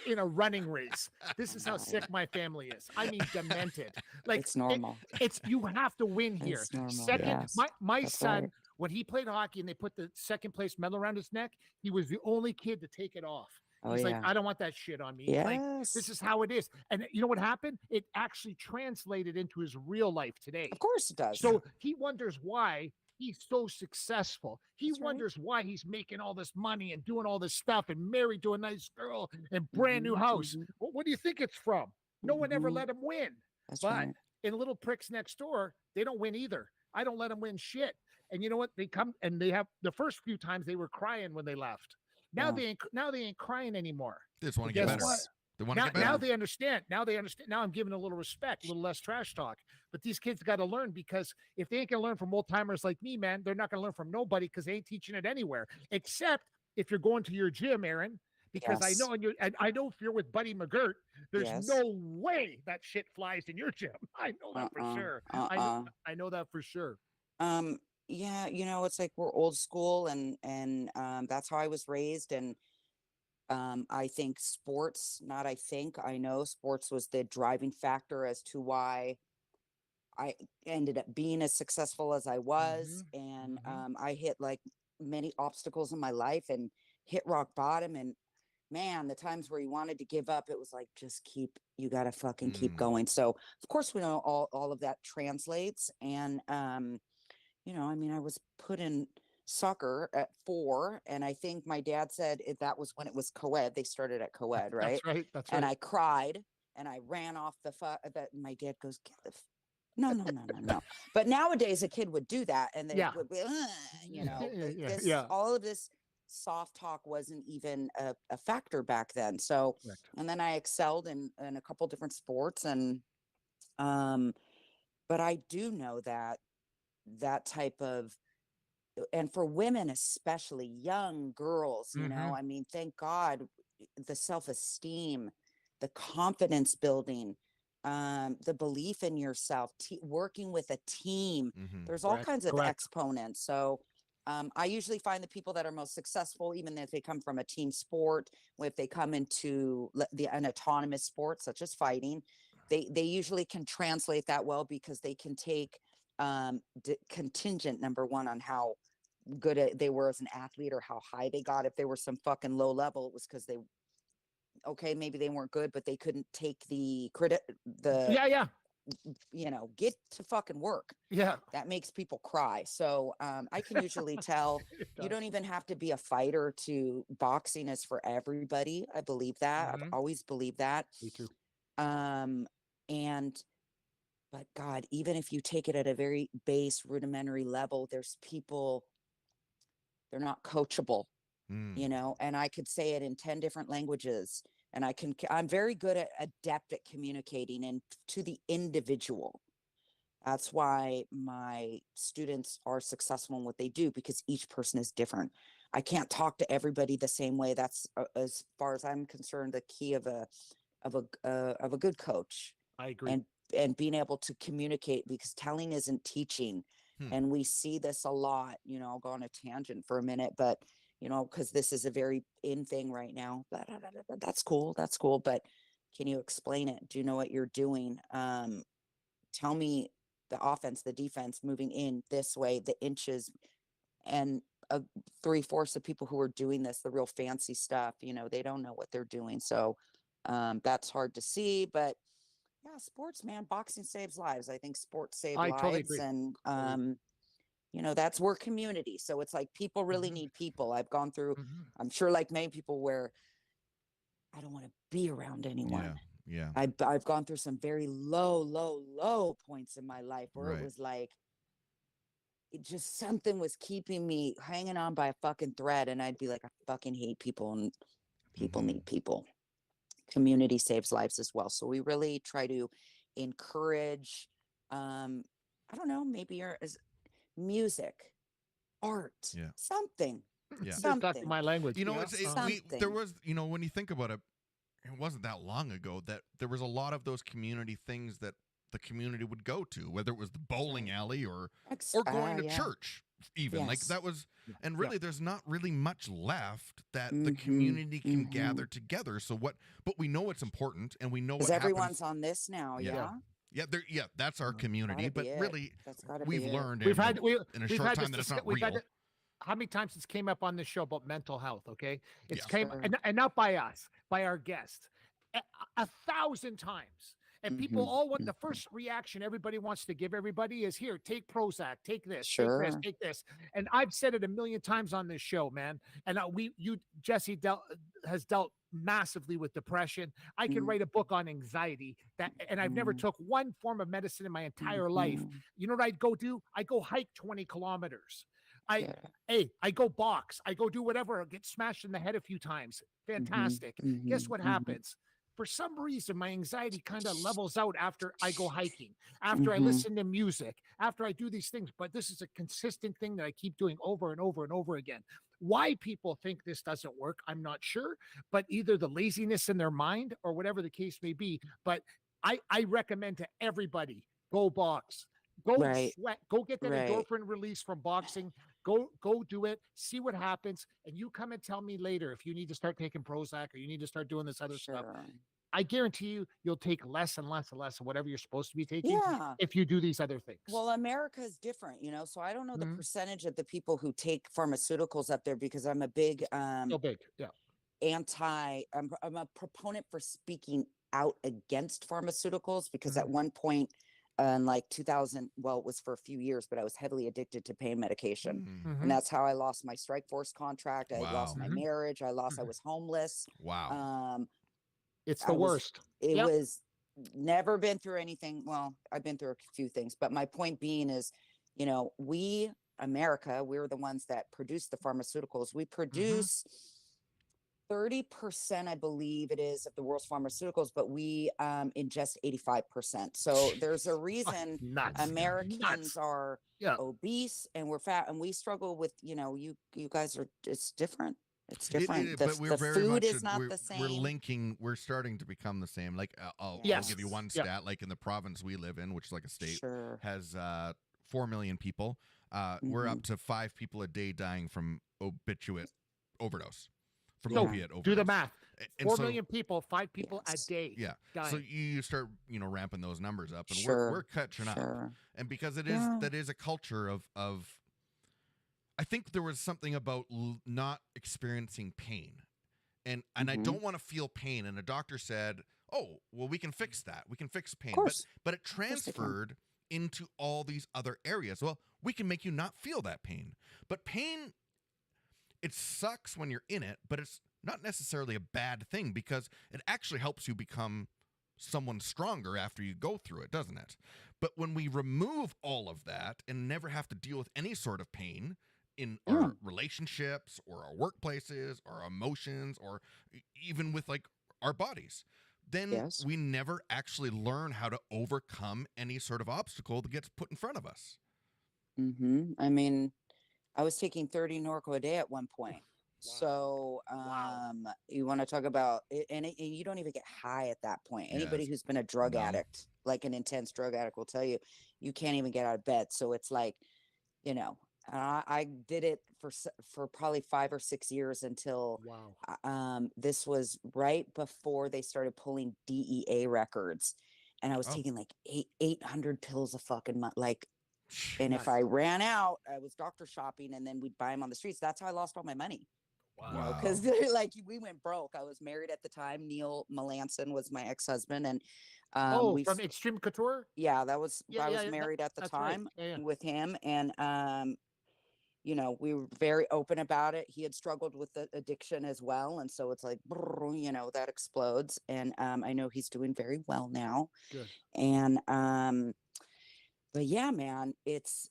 in a running race. This is how sick my family is. I mean, demented. Like It's normal. it's you have to win here. It's normal. Second, Yes. my That's son, right. when he played hockey and they put the second place medal around his neck, he was the only kid to take it off. Oh, He's like, yeah. I don't want that shit on me. Yes. Like, this is how it is. And you know what happened? It actually translated into his real life today. Of course it does. So he wonders why he's so successful. He That's right. wonders why he's making all this money and doing all this stuff and married to a nice girl and brand new Mhm, house. mhm. Well, what do you think it's from? No one ever Mhm. let him win. That's But right. in little pricks next door, they don't win either. I don't let them win shit. And you know what? They come and they have the first few times they were crying when they left. Now Yeah. they ain't crying anymore. They just want to Guess get better. what? They want to Now, get better. now they understand. Now they understand. Now I'm giving a little respect, a little less trash talk. But these kids got to learn, because if they ain't gonna learn from old timers like me, man, they're not gonna learn from nobody, because they ain't teaching it anywhere. Except if you're going to your gym, Erin, because Yes. I know if you're with Buddy McGirt, there's Yes. no way that shit flies in your gym. I know that for sure. I know that for sure. Yeah, it's like we're old school, and that's how I was raised. And I think sports, not I know sports was the driving factor as to why I ended up being as successful as I was. And I hit like many obstacles in my life and hit rock bottom. And man, the times where you wanted to give up, it was like, you gotta fucking keep going. So of course we know all of that translates. And I mean, I was put in soccer at 4, and I think my dad said that was when it was co-ed. They started at co-ed, right? That's right. That's And right. I cried and I ran off that. My dad goes, "Get the no, no, no, no, no." But nowadays a kid would do that, and they Yeah. would be, Yeah, this yeah. all of this soft talk wasn't even a factor back then. So, Correct. and then I excelled in a couple different sports, and but I do know that type of, and for women especially, young girls, I mean, thank God, the self-esteem, the confidence building, the belief in yourself, working with a team, there's all Correct, kinds of correct. exponents. So I usually find the people that are most successful, even if they come from a team sport, if they come into an autonomous sport such as fighting, they usually can translate that well, because they can take contingent, number one, on how good they were as an athlete or how high they got. If they were some fucking low level, it was because maybe they weren't good, but they couldn't take the credit, Yeah. get to fucking work. Yeah. That makes people cry. So I can usually tell. You don't even have to be a fighter to boxing is for everybody. I believe that. I've always believed that. Me too. But God, even if you take it at a very base rudimentary level, there's people, they're not coachable, and I could say it in 10 different languages, and I'm very adept at communicating and to the individual. That's why my students are successful in what they do, because each person is different. I can't talk to everybody the same way. That's as far as I'm concerned, the key of a good coach. I agree. And being able to communicate, because telling isn't teaching. And we see this a lot. I'll go on a tangent for a minute, but because this is a very in thing right now. That's cool. But can you explain it? Do you know what you're doing? Tell me the offense, the defense, moving in this way, the inches, and 3/4 of people who are doing this, the real fancy stuff, they don't know what they're doing. So that's hard to see. But yeah, sports, man, boxing saves lives. I think sports save I lives. totally agree. And that's where community. So it's like people really need people. I've gone through, I'm sure like many people, where I don't want to be around anyone. Yeah. I've gone through some very low points in my life where it was like, it just, something was keeping me hanging on by a fucking thread. And I'd be like, I fucking hate people, and people need people. community saves lives as well. So we really try to encourage, I don't know, maybe music, art, Yeah. something, Yeah. You're talking something, my language. You know, yeah. there was, when you think about it, it wasn't that long ago that there was a lot of those community things that the community would go to, whether it was the bowling alley or going to yeah. church, even like Yes. that was. Yeah. And really, there's not really much left that the Mhm, community can mhm. gather together. So what? But we know it's important, and we know what Because happens. everyone's on this now. Yeah. Yeah. Yeah, that's our community. Gotta But be it. really, That's gotta we've be it. learned We've in, had in a we've short had time this that it's discu- not we've real. had how many times this came up on this show about mental health? Okay, it's Yes. came Sure. and not by us, by our guest, a thousand times. And people Mhm, all want the mhm. first reaction everybody wants to give everybody is here, take Prozac, take this, Sure. take this. And I've said it a million times on this show, man. And Jesse has dealt massively with depression. I can write a book on anxiety and I've never Mhm, took one form of medicine in my entire life. mhm. You know what I'd go do? I go hike 20 kilometers. Yeah. I go box. I go do whatever. Get smashed in the head a few times. Fantastic. Guess what happens? For some reason, my anxiety kind of levels out after I go hiking, after I listen to music, after I do these things. But this is a consistent thing that I keep doing over and over and over again. Why people think this doesn't work, I'm not sure, but either the laziness in their mind or whatever the case may be. But I recommend to everybody, go box. Go Right. sweat. Go get that Right. endorphin release from boxing. Go do it. See what happens, and you come and tell me later if you need to start taking Prozac or you need to start doing this other stuff. Sure. I guarantee you'll take less and less and less of whatever you're supposed to be taking Yeah. if you do these other things. Well, America is different, so I don't know the Mhm. percentage of the people who take pharmaceuticals up there because I'm a big So big, yeah. I'm a proponent for speaking out against pharmaceuticals because Mhm. at one point in like 2000, well, it was for a few years, but I was heavily addicted to pain medication. Mm. And that's how I lost my strike force contract. I lost my Mhm. marriage. I Mhm. was homeless. Wow. It's I the was, worst. it Yep. was never been through anything. Well, I've been through a few things, but my point being is, America, we're the ones that produce the pharmaceuticals. We produce 30%, I believe it is, of the world's pharmaceuticals, but we ingest 85%. So there's a reason Nuts. Americans Nuts. are Yeah. obese and we're fat and we struggle with, you guys are, it's different. It's different. But we're The very food much is not the same. we're starting to become the same. Like I'll Yes. give you one Yep. stat. Like in the province we live in, which is like a state, Sure. has 4 million people. We're up to 5 people a day dying from overdose, from Yeah. opiate overdose. Do the math. And 4 so- million people, 5 people Yes. a day. Yeah. dying. So you start, ramping those numbers up, and Sure. we're catching up. Sure. And because Yeah. that is a culture of I think there was something about not experiencing pain. And I don't want to feel pain. And a doctor said, "Oh, well, we can fix that. We can fix pain." Of course. But it course they can. transferred into all these other areas. Well, we can make you not feel that pain. But pain, it sucks when you're in it, but it's not necessarily a bad thing because it actually helps you become someone stronger after you go through it, doesn't it? But when we remove all of that and never have to deal with any sort of pain in our relationships or our workplaces or our emotions or even with like our bodies, then Yes. we never actually learn how to overcome any sort of obstacle that gets put in front of us. I mean, I was taking 30 Norco a day at one point. Wow. So, Wow. you want to talk about it, and you don't even get high at that point. Anybody Yes. who's been a drug No. addict, like an intense drug addict, will tell you, you can't even get out of bed. So it's like, I did it for probably 5 or 6 years until Wow. this was right before they started pulling DEA records, and I was Oh. taking like 800 pills a fucking month, like. And if Nuts. I ran out, I was doctor shopping, and then we'd buy them on the streets. That's how I lost all my money. Wow. Because like we went broke. I was married at the time. Neil Melanson was my ex-husband, and we from Extreme Couture? yeah, that was Yeah, I was yeah, married at the that's right. time Yeah. with him, and we were very open about it. He had struggled with the addiction as well, and so it's like that explodes. And I know he's doing very well now. Good. And but yeah, man, it's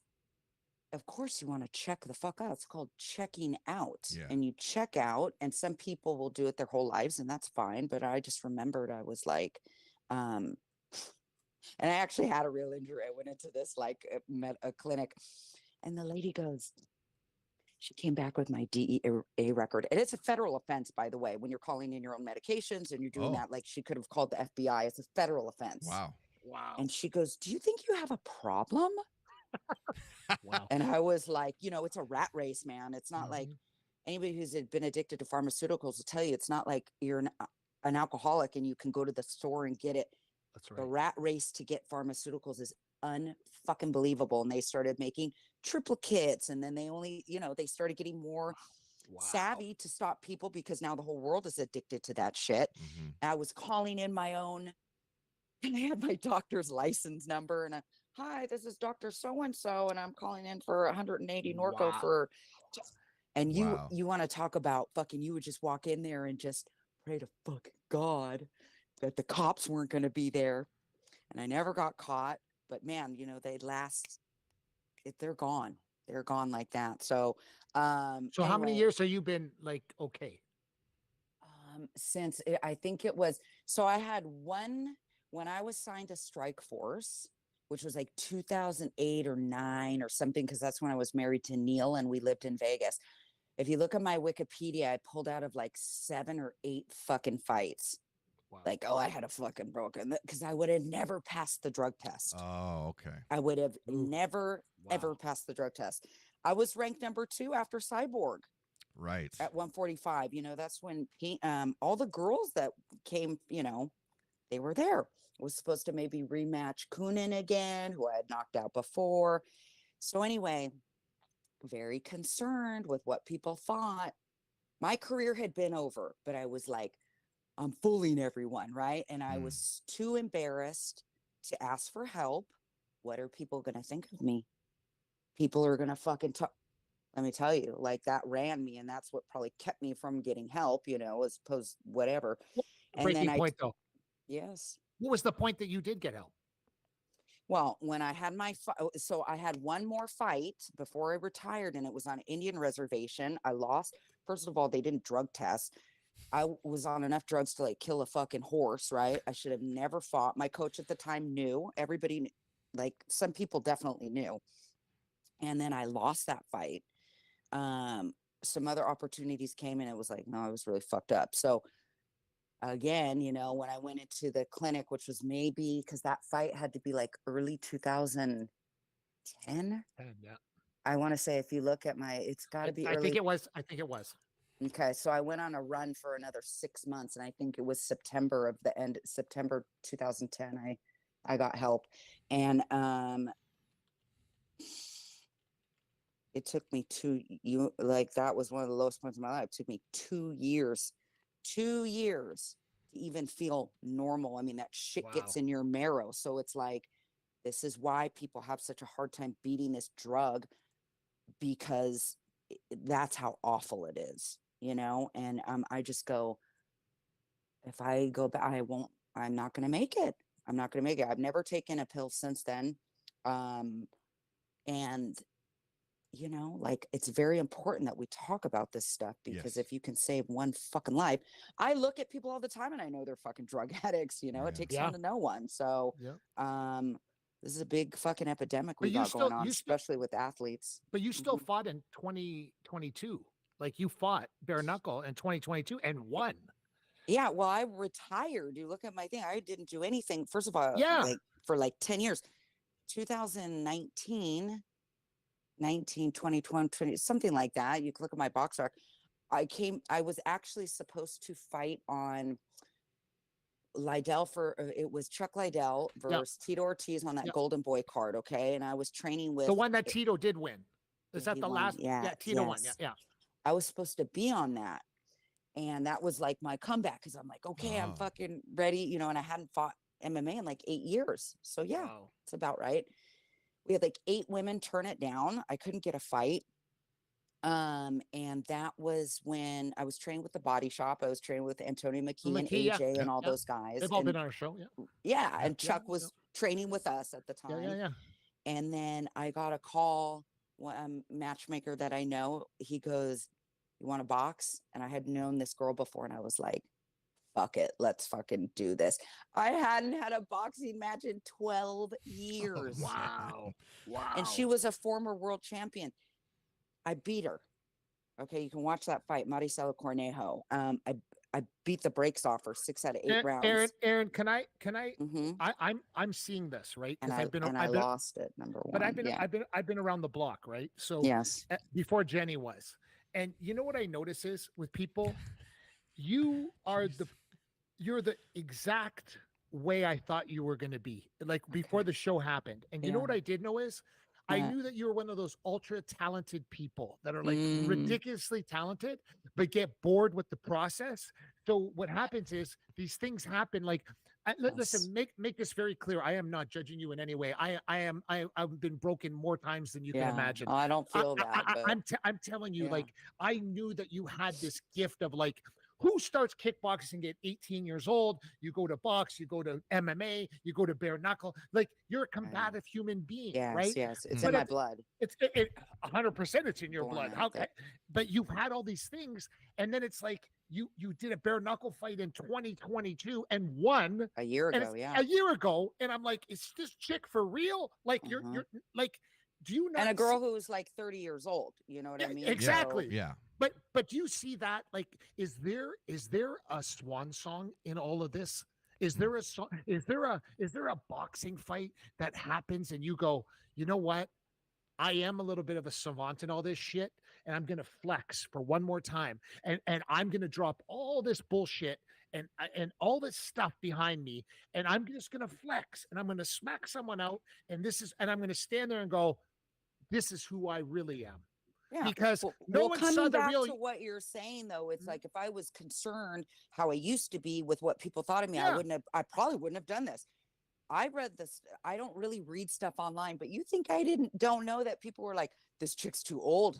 of course you want to check the fuck out. It's called checking out. Yeah. And you check out, and some people will do it their whole lives, and that's fine. But I just remembered I was like, and I actually had a real injury. I went into this like a clinic, and the lady goes, she came back with my DEA record. And it's a federal offense, by the way, when you're calling in your own medications and you're doing that. Like, she could have called the FBI. It's a federal offense. Wow. And she goes, do you think you have a problem? Wow. And I was like, it's a rat race, man. It's not like anybody who's been addicted to pharmaceuticals will tell you, it's not like you're an alcoholic and you can go to the store and get it. That's right. The rat race to get pharmaceuticals is unfucking believable. And they started making triplicates, and then they only, they started getting more savvy to stop people, because now the whole world is addicted to that shit. I was calling in my own, and I had my doctor's license number, and hi, this is Dr. So-and-so, and I'm calling in for 180 Norco for, and you want to talk about fucking, you would just walk in there and just pray to fucking God that the cops weren't going to be there. And I never got caught, but man, they're gone. They're gone like that. So, so how many years have you been like, okay? Since I think it was, so I had one when I was signed to Strike Force, which was like 2008 or 9 or something, because that's when I was married to Neil and we lived in Vegas. If you look at my Wikipedia, I pulled out of like 7 or 8 fucking fights. Wow. Like, I had a fucking broken, because I would have never passed the drug test. Oh, okay. I would have never, ever passed the drug test. I was ranked number 2 after Cyborg. Right. At 145. That's when all the girls that came, they were there. It was supposed to maybe rematch Coonan again, who I had knocked out before. So anyway, very concerned with what people thought. My career had been over, but I was like, I'm fooling everyone, right? And I was too embarrassed to ask for help. What are people going to think of me? People are going to fucking talk. Let me tell you, like, that ran me, and that's what probably kept me from getting help, as opposed whatever. And breaking then point, though. Yes. What was the point that you did get help? Well, when I had so I had one more fight before I retired, and it was on an Indian reservation. I lost. First of all, they didn't drug test. I was on enough drugs to like kill a fucking horse, right? I should have never fought. My coach at the time knew. Everybody, like, some people definitely knew. And then I lost that fight. Some other opportunities came, and it was like, no, I was really fucked up. So again, when I went into the clinic, which was maybe, because that fight had to be like early 2010. Yeah. I want to say, if you look at it's got to be early. I think it was. Okay, so I went on a run for another 6 months, and I think it was September 2010. I got help, and it took me that was one of the lowest points in my life. It took me 2 years to even feel normal. I mean, that shit gets in your marrow. So it's like, this is why people have such a hard time beating this drug, because that's how awful it is. And I just go, if I go back, I'm not going to make it. I've never taken a pill since then. And, like, it's very important that we talk about this stuff, because if you can save one fucking life, I look at people all the time and I know they're fucking drug addicts, it takes one to know one. So, this is a big fucking epidemic we got going on, especially with athletes. But you still fought in 2022. Like, you fought bare knuckle in 2022 and won. Yeah, well, I retired. You look at my thing. I didn't do anything. First of all, like, for like 10 years, 2019, 20, 20, something like that. You can look at my box art. I was actually supposed to fight on Liddell it was Chuck Liddell versus Tito Ortiz on that Golden Boy card. Okay. And I was training with the one that Tito did win. Is that the last? Yeah, Tito won. Yeah. I was supposed to be on that. And that was like my comeback, because I'm like, okay, I'm fucking ready, and I hadn't fought MMA in like 8 years. So it's about right. We had like 8 women turn it down. I couldn't get a fight. And that was when I was training with the Body Shop. I was training with Antonio McKee and AJ and all those guys. They've all been on our show. Yeah. And Chuck was training with us at the time. Yeah. And then I got a call matchmaker that I know, he goes, "You want a box?" And I had known this girl before, and I was like, "Fuck it, let's fucking do this." I hadn't had a boxing match in 12 years. Wow. Wow. And she was a former world champion. I beat her. Okay, you can watch that fight, Maricela Cornejo. I beat the brakes off her 6 out of 8 rounds. Aaron, can I? Mhm. I'm seeing this, right? And Because I lost it, number one. but I've been yeah. I've been around the block, right? So Yes. before Jenny was, and you know what I notice is with people, you are you're the exact way I thought you were going to be, like before the show happened. And you know Yeah. what I did know is I Yeah. knew that you were one of those ultra talented people that are like Mm. ridiculously talented, but get bored with the process. So what happens is these things happen. Like, listen, make this very clear. I am not judging you in any way. I've been broken more times than you can Yeah. imagine. Oh, I don't feel that. But I'm telling you, yeah. like, I knew that you had this gift of like, who starts kickboxing at 18 years old? You go to box, you go to MMA, you go to bare knuckle. Like, you're a combative human being, yes, right? yes. It's But in my blood. It's 100% it's in your Born blood. with How it. but you've had all these things, and then it's like you did a bare knuckle fight in 2022 and won A year and ago, it's yeah. a year ago, and I'm like, is this chick for real? Like, Mhm. you're like, do you not And a see- girl who was like 30 years old. You know what I Yeah, mean? exactly. So, Yeah. But do you see that? Like, is there a swan song in all of this? Is there a song? Is there a boxing fight that happens and you go, you know what? I am a little bit of a savant in all this shit, and I'm gonna flex for one more time, and I'm gonna drop all this bullshit and all this stuff behind me, and I'm just gonna flex, and I'm gonna smack someone out, and I'm gonna stand there and go, this is who I really am. yeah. Because Well, no well, one coming saw the back real. to what you're saying, though, it's Mhm. like if I was concerned how I used to be with what people thought of me, Yeah. I probably wouldn't have done this. I read this. I don't really read stuff online, but you think don't know that people were like, this chick's too old.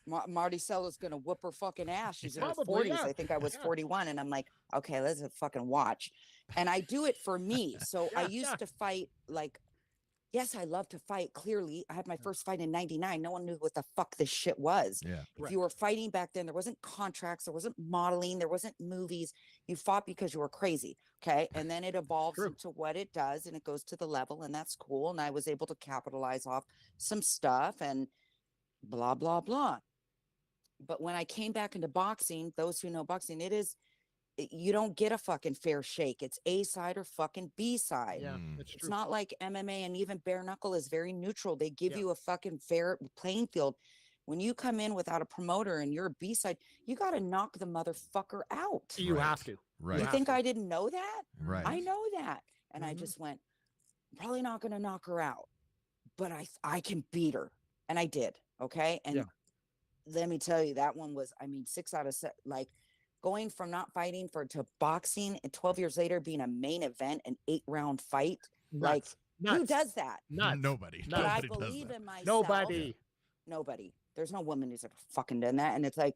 Marticella's gonna whoop her fucking ass. She's in her Probably, 40s. yeah. I think I was Yeah. 41, and I'm like, okay, let's fucking watch. And I do it for me. So I Yeah, used yeah. to fight like. Yes, I love to fight. Clearly, I had my first fight in '99. No one knew what the fuck this shit was. Yeah. If Right. you were fighting back then, there wasn't contracts, there wasn't modeling, there wasn't movies. You fought because you were crazy. Okay. And then it evolves True. into what it does and it goes to the level, and that's cool. And I was able to capitalize off some stuff and blah, blah, blah. But when I came back into boxing, those who know boxing, you don't get a fucking fair shake. It's A side or fucking B side. Yeah, Mm. it's It's true. not like MMA, and even bare knuckle is very neutral. They give Yeah. you a fucking fair playing field. When you come in without a promoter and you're a B side, you got to knock the motherfucker out. You Right. have to. Right. You have think to. I didn't know that? Right. I know that. And I Mhm. just went, I'm probably not going to knock her out, but I can beat her. And I did. Okay. And Yeah. let me tell you, that one was, 6 out of 7, like going from not fighting to boxing and 12 years later being a main event, an 8-round fight. Like, Nuts. who Nuts. does that? Nuts. Nobody. Nuts. But I Nobody does believe that. in myself. Nobody. Nobody. There's no woman who's ever fucking done that. And it's like,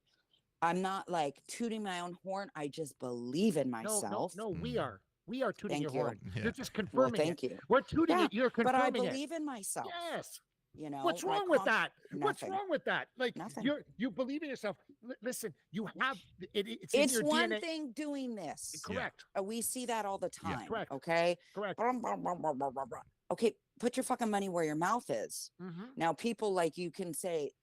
I'm not like tooting my own horn. I just believe in myself. No, we Mm. are. We are tooting Thank your you. horn. Yeah. You're just Well, confirming thank it. you. We're tooting Yeah, it. You're But confirming I believe in it. myself. Yes. You know, What's my wrong with that? What's nothing. wrong with that? Like, Nothing. you believe in yourself. Listen, you have it's in It's your one DNA. thing doing this. Correct. We see that all the Yeah. time. Correct. Okay. Correct. Brum, brum, brum, brum, brum, brum, brum. Okay. Put your fucking money where your mouth is. Mm-hmm. Now, people like you can say,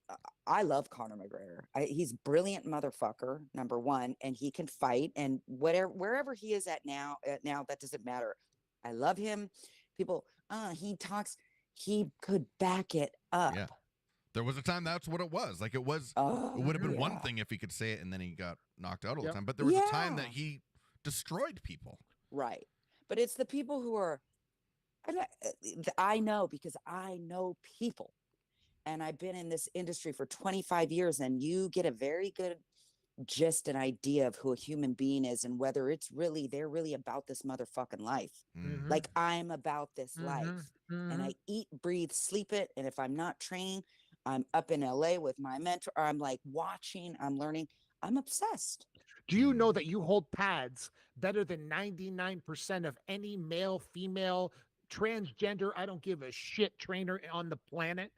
I love Conor McGregor. He's brilliant motherfucker, number one, and he can fight. And wherever he is at now, that doesn't matter. I love him. People, he could back it up. Yeah. There was a time that's what it was. Like it would have been one thing if he could say it and then he got knocked out all the Yep. time. But there was a time that Yeah. he destroyed people. Right. But it's the people who are, I know because I know people. And I've been in this industry for 25 years, and you get a very good gist and idea of who a human being is and whether they're really about this motherfucking life. Mm. Like I'm about this life. Mm-hmm. And I eat, breathe, sleep it. And if I'm not training, I'm up in LA with my mentor. Or I'm like watching, I'm learning. I'm obsessed. Do you know that you hold pads better than 99% of any male, female, transgender, I don't give a shit trainer on the planet?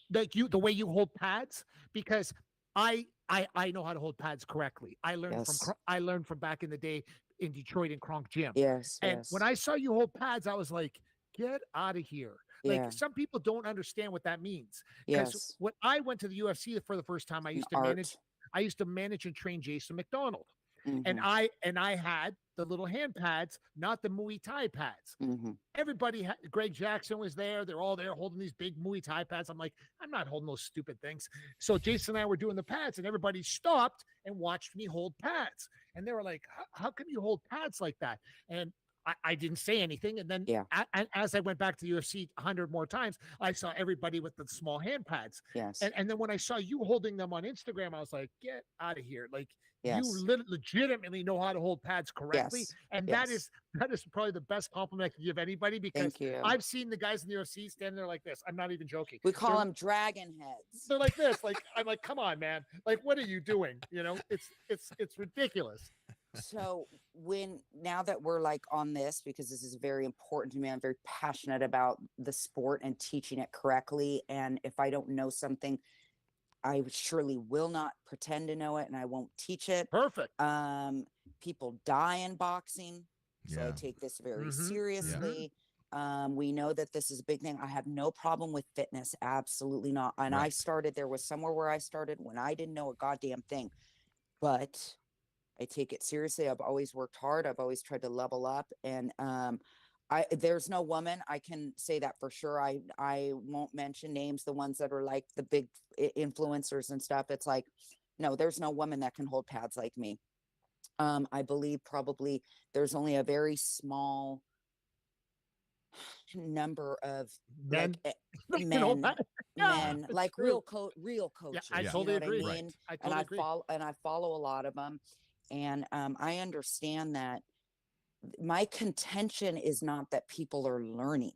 the way you hold pads, because I know how to hold pads correctly. I learned from back in the day in Detroit in Kronk Gym. Yes. And when I saw you hold pads, I was like, get out of here. Yeah. Like, some people don't understand what that means. Because Yes. when I went to the UFC for the first time, I used to manage and train Jason McDonald. And I had the little hand pads, not the Muay Thai pads. Everybody, Greg Jackson was there. They're all there holding these big Muay Thai pads. I'm like, I'm not holding those stupid things. So Jason and I were doing the pads, and everybody stopped and watched me hold pads. And they were like, how come you hold pads like that? And I didn't say anything. And then as I went back to the UFC 100 more times, I saw everybody with the small hand pads. Yes. And then when I saw you holding them on Instagram, I was like, get out of here. Like, Yes. you legitimately know how to hold pads correctly. Yes. And Yes. that is probably the best compliment I can give anybody, because Thank you. I've seen the guys in the UFC standing there like this. I'm not even joking. We call them dragon heads. They're like this. Like, I'm like, come on, man. Like, what are you doing? You know, it's ridiculous. So now that we're like on this, because this is very important to me, I'm very passionate about the sport and teaching it correctly. And if I don't know something, I surely will not pretend to know it, and I won't teach it. Perfect. People die in boxing, so I take this very seriously. We know that this is a big thing. I have no problem with fitness, absolutely not. And I started, there was somewhere where I started when I didn't know a goddamn thing, but I take it seriously. I've always worked hard. I've always tried to level up, and there's no woman, I can say that for sure. I won't mention names, the ones that are like the big influencers and stuff. It's like, no, there's no woman that can hold pads like me. I believe probably there's only a very small number of men, like, men like real coaches. Yeah, I totally agree. I mean? I totally agree. I follow a lot of them, and I understand that. My contention is not that people are learning.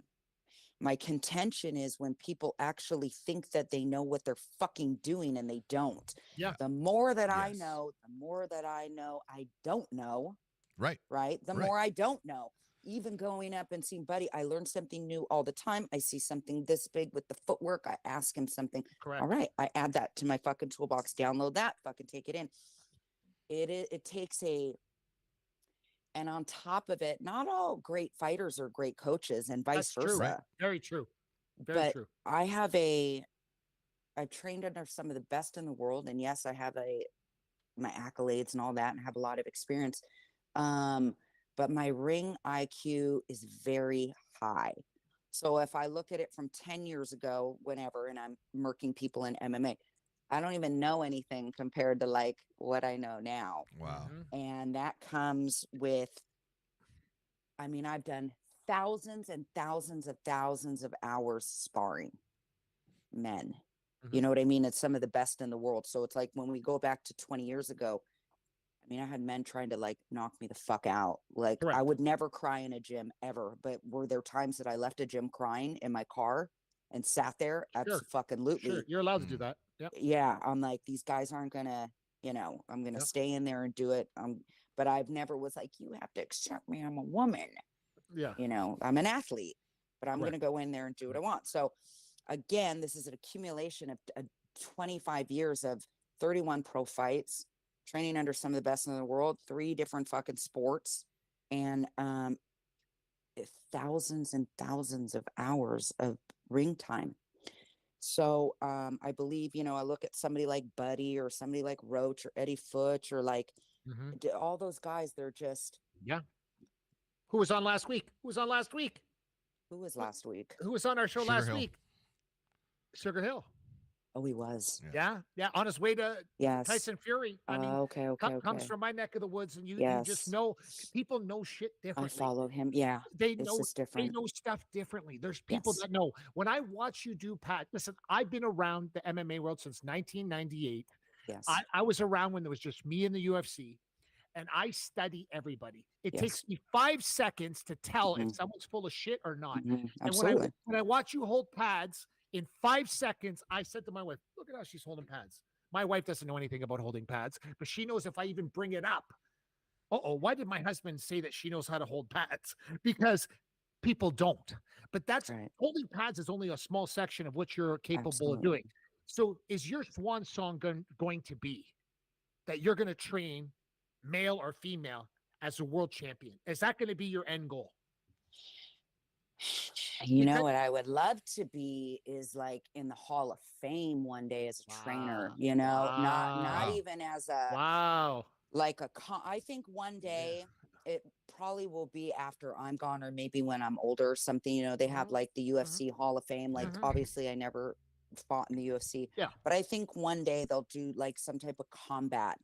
My contention is when people actually think that they know what they're fucking doing and they don't. Yeah. The more that I know, I don't know. Right. Right. The more I don't know. Even going up and seeing Buddy, I learn something new all the time. I see something this big with the footwork. I ask him something. Correct. All right. I add that to my fucking toolbox, download that, fucking take it in. It takes and on top of it, not all great fighters are great coaches, and vice versa. True, right? Very true. Very true. I've trained under some of the best in the world, and yes, I have my accolades and all that, and have a lot of experience. But my ring IQ is very high. So if I look at it from 10 years ago, whenever, and I'm murking people in MMA, I don't even know anything compared to like what I know now. Wow. And that comes with, I mean, I've done thousands and thousands of hours sparring men. You know what I mean? It's some of the best in the world. So it's like when we go back to 20 years ago, I mean, I had men trying to like knock me the fuck out. Like, I would never cry in a gym ever. But were there times that I left a gym crying in my car and sat there? Absolutely. Sure. You're allowed to do that. Yep. Yeah. I'm like, these guys aren't gonna, I'm gonna stay in there and do it. But I've never was like, you have to accept me. I'm a woman. Yeah. I'm an athlete, but I'm gonna go in there and do what I want. So again, this is an accumulation of 25 years of 31 pro fights, training under some of the best in the world, 3 different fucking sports, and thousands and thousands of hours of ring time. So I believe, I look at somebody like Buddy or somebody like Roach or Eddie Foote or like all those guys, they're just. Yeah. Who was on last week? Who was on last week? Who was last week? Who was on our show last week? Sugar Hill. Oh, he was. Yeah. On his way to Tyson Fury. I mean, okay. Comes from my neck of the woods, and you just know people know shit differently. I follow him. Yeah, they know stuff differently. There's people that know. When I watch you do, Pat, listen, I've been around the MMA world since 1998. Yes, I was around when there was just me in the UFC, and I study everybody. It takes me 5 seconds to tell if someone's full of shit or not. Absolutely. And when I watch you hold pads. In 5 seconds, I said to my wife, look at how she's holding pads. My wife doesn't know anything about holding pads, but she knows if I even bring it up. Why did my husband say that she knows how to hold pads? Because people don't. But that's Right. holding pads is only a small section of what you're capable of Absolutely. doing. So is your swan song going to be that you're going to train male or female as a world champion? Is that going to be your end goal? You know Because what I would love to be is like in the Hall of Fame one day as a trainer, you know, not Wow. even as a wow. like I think one day it probably will be after I'm gone or maybe when I'm older or something, you know, they have like the UFC Hall of Fame. Like obviously I never fought in the UFC, Yeah. but I think one day they'll do like some type of combat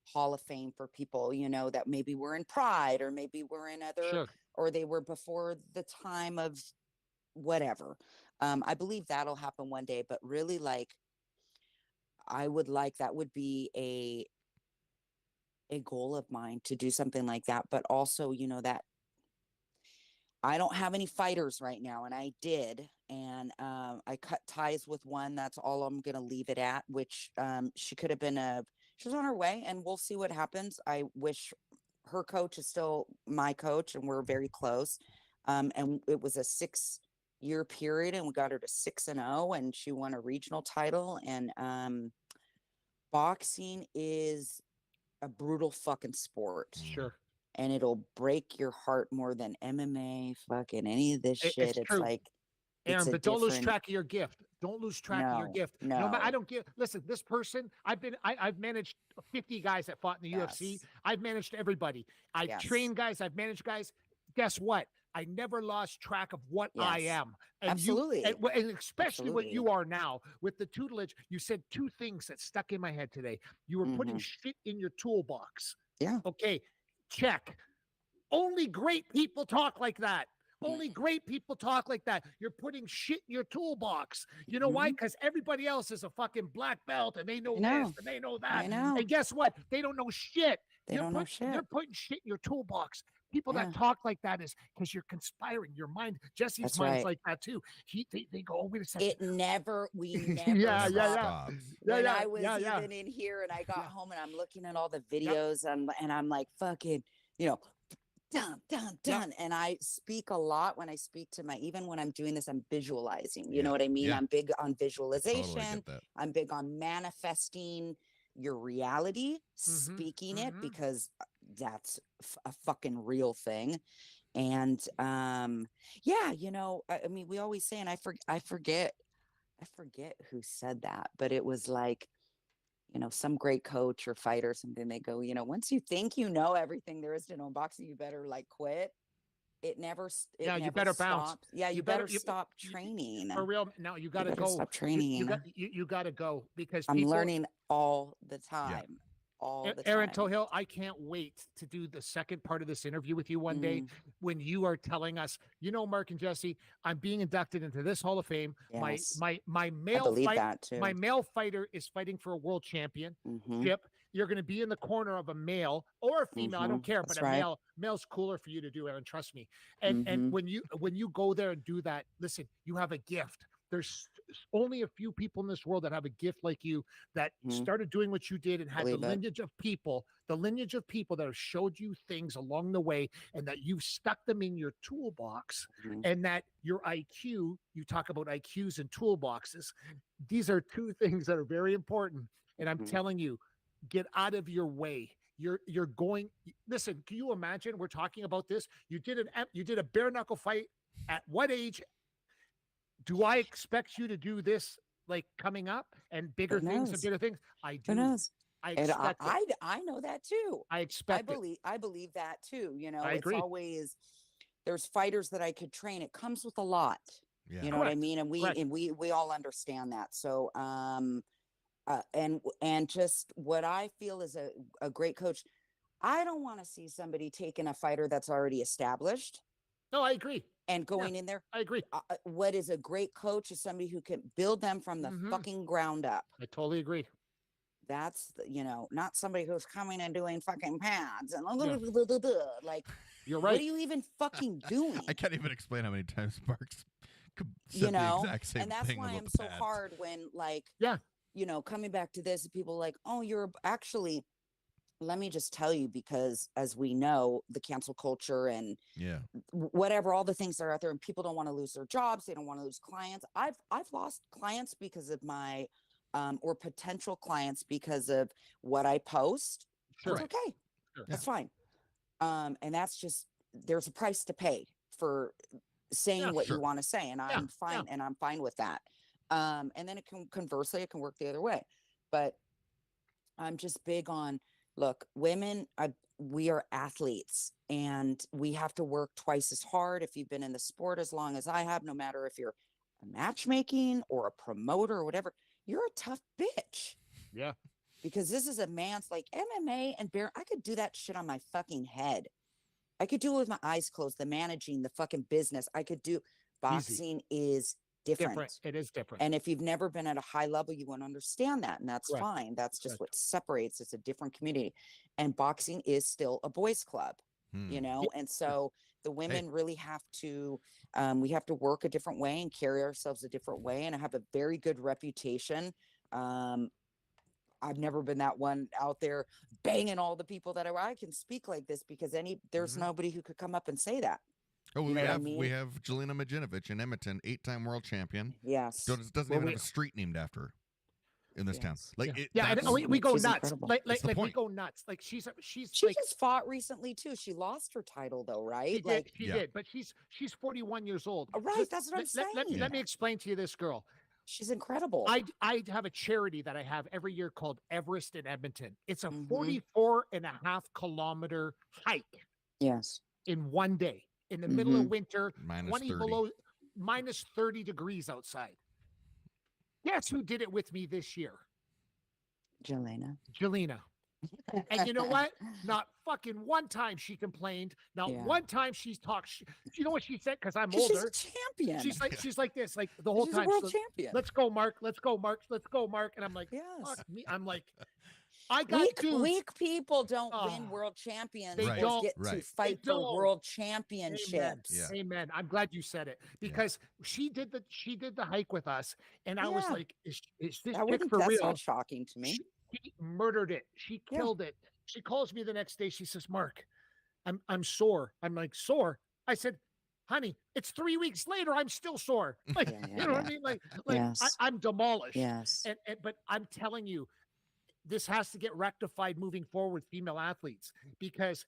Hall of Fame for people, you know, that maybe were in Pride or maybe were in other, Sure. or they were before the time of whatever. I believe that'll happen one day, but really like I would like that would be a goal of mine to do something like that, but also, you know, that I don't have any fighters right now, and I did, and I cut ties with one. That's all I'm gonna leave it at. Which she could have been she was on her way, and we'll see what happens. I wish her coach is still my coach, and we're very close. And it was a 6-year period, and we got her to 6-0, and she won a regional title. And boxing is a brutal fucking sport. Sure. And it'll break your heart more than MMA, fucking any of this shit. It's It's true. like, Aaron, it's a but don't lose different, track of your gift. Don't lose track of your no, gift. no. I don't give. Listen, this person, I've managed 50 guys that fought in the UFC. Yes. I've managed everybody. I've Yes. trained guys. I've managed guys. Guess what? I never lost track of what I Yes. am. And Absolutely. and especially what Absolutely. you are now with the tutelage. You said two things that stuck in my head today. You were putting shit in your toolbox. Yeah. Okay. Check. Only great people talk like that. Only great people talk like that. You're putting shit in your toolbox. You know why? Because everybody else is a fucking black belt and they know this and they know that. I know. And guess what? They don't know shit. They don't know shit. You're putting shit in your toolbox. People that talk like that is because you're conspiring. Your mind, Jesse's That's mind's right. like that too. They go, oh, wait a second. We never Yeah, stopped. Yeah, When yeah, I was yeah, even in here and I got home and I'm looking at all the videos and I'm like, fucking, you know, done. And I speak a lot when I speak to even when I'm doing this, I'm visualizing, you know what I mean? Yeah. I'm big on visualization. Totally get that. I'm big on manifesting your reality, speaking it, because that's a fucking real thing. And yeah, you know, I mean, we always say, and I forget who said that, but it was like, you know, some great coach or fighter or something, they go, you know, once you think you know everything there is to know in boxing, you better like quit. It never You better bounce. stops. Yeah, you better stop training. For real. No, you got to better go. stop training. You got to go because I'm people, learning all the time. All the Erin time. Tohill, I can't wait to do the second part of this interview with you one day when you are telling us, you know, Mark and Jesse, I'm being inducted into this Hall of Fame. Yes. My I male believe fight, that too. my male fighter is fighting for a world championship. You're going to be in the corner of a male or a female. I don't care, That's but right. male's cooler for you to do, Erin. Trust me. And when you go there and do that, listen, you have a gift. There's only a few people in this world that have a gift like you that started doing what you did and had the lineage of people that have showed you things along the way and that you've stuck them in your toolbox and that your IQ, you talk about IQs and toolboxes. These are two things that are very important. And I'm telling you, get out of your way. You're going, listen, can you imagine? We're talking about this. You did a bare knuckle fight at what age? Do I expect you to do this like coming up and bigger things and bigger things? I do. Who knows? I expect I know that too. I expect I believe that too. You know, I agree. It's always there's fighters that I could train. It comes with a lot. Yeah. You know what I mean? And we all understand that. So and just what I feel is a great coach. I don't want to see somebody taking a fighter that's already established. No, I agree. And going in there. I agree. What is a great coach is somebody who can build them from the fucking ground up. I totally agree. That's, you know, not somebody who's coming and doing fucking pads and like, you're right. What are you even fucking doing? I can't even explain how many times Mark's said you know, the exact same and that's thing why about I'm the so pads. hard when like, yeah, you know, coming back to this, people like, oh, you're actually, let me just tell you, because as we know, the cancel culture and Yeah. whatever, all the things that are out there, and people don't want to lose their jobs, they don't want to lose clients. I've lost clients because of my or potential clients because of what I post. Sure. That's okay. Sure. That's fine. And that's just, there's a price to pay for saying Yeah, what sure. you want to say, and I'm fine, and I'm fine with that. And then it can, conversely, it can work the other way. But I'm just big on, look, women, we are athletes, and we have to work twice as hard. If you've been in the sport as long as I have, no matter if you're a matchmaking or a promoter or whatever, you're a tough bitch. Yeah. Because this is a man's, like, MMA and bear. I could do that shit on my fucking head. I could do it with my eyes closed, the managing, the fucking business. I could do, boxing is different. It is different. And if you've never been at a high level, you won't understand that. And that's Correct. fine. That's just Correct. what separates. It's a different community. And boxing is still a boys' club, you know? And so the women really have to, we have to work a different way and carry ourselves a different way. And I have a very good reputation. I've never been that one out there banging all the people that I can speak like this, because there's nobody who could come up and say that. Oh, You know what I mean? we have Jelena Majinovic in Edmonton, 8-time world champion. Yes. Doesn't even have a street named after her in this town. Like, and we go She's nuts. incredible. Like the we point. go nuts. Like she like, just fought recently too. She lost her title though, right? She did, but she's 41 years old. Right, that's what I'm saying. Let me explain to you this girl. She's incredible. I have a charity that I have every year called Everest in Edmonton. It's a Mhm. 44.5-kilometer hike. Yes. In one day, in the middle of winter, Minus 20 30. below, minus 30 degrees outside. Guess who did it with me this year? Jelena. And you know what? Not fucking one time she complained. Not one time she's talked. You know what she said? Because I'm older. She's a champion. She's like this, like the whole She's time. a world champion. Let's go, Mark. Let's go, Mark. Let's go, Mark. And I'm like, yes. fuck me. I'm like, I got weak people don't win world champions. They They don't get to fight for world championships. Amen. Amen. I'm glad you said it, because she did the hike with us, and I was like, is this chick for that's real? not shocking to me. She murdered it. She killed it. She calls me the next day. She says, Mark, I'm sore. I'm like, sore? I said, honey, it's 3 weeks later. I'm still sore. Like, you know what I mean? Like I'm demolished. Yes. But I'm telling you, this has to get rectified moving forward, female athletes, because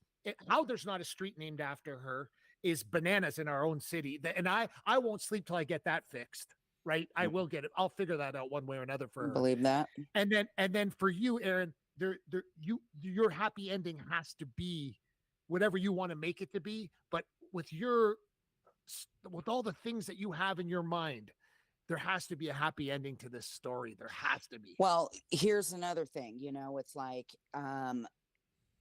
how there's not a street named after her is bananas in our own city. And I won't sleep till I get that fixed. Right. I will get it. I'll figure that out one way or another for her. Believe that. And then for you, Erin, your happy ending has to be whatever you want to make it to be. But with all the things that you have in your mind, there has to be a happy ending to this story. There has to be. Well, here's another thing, it's like,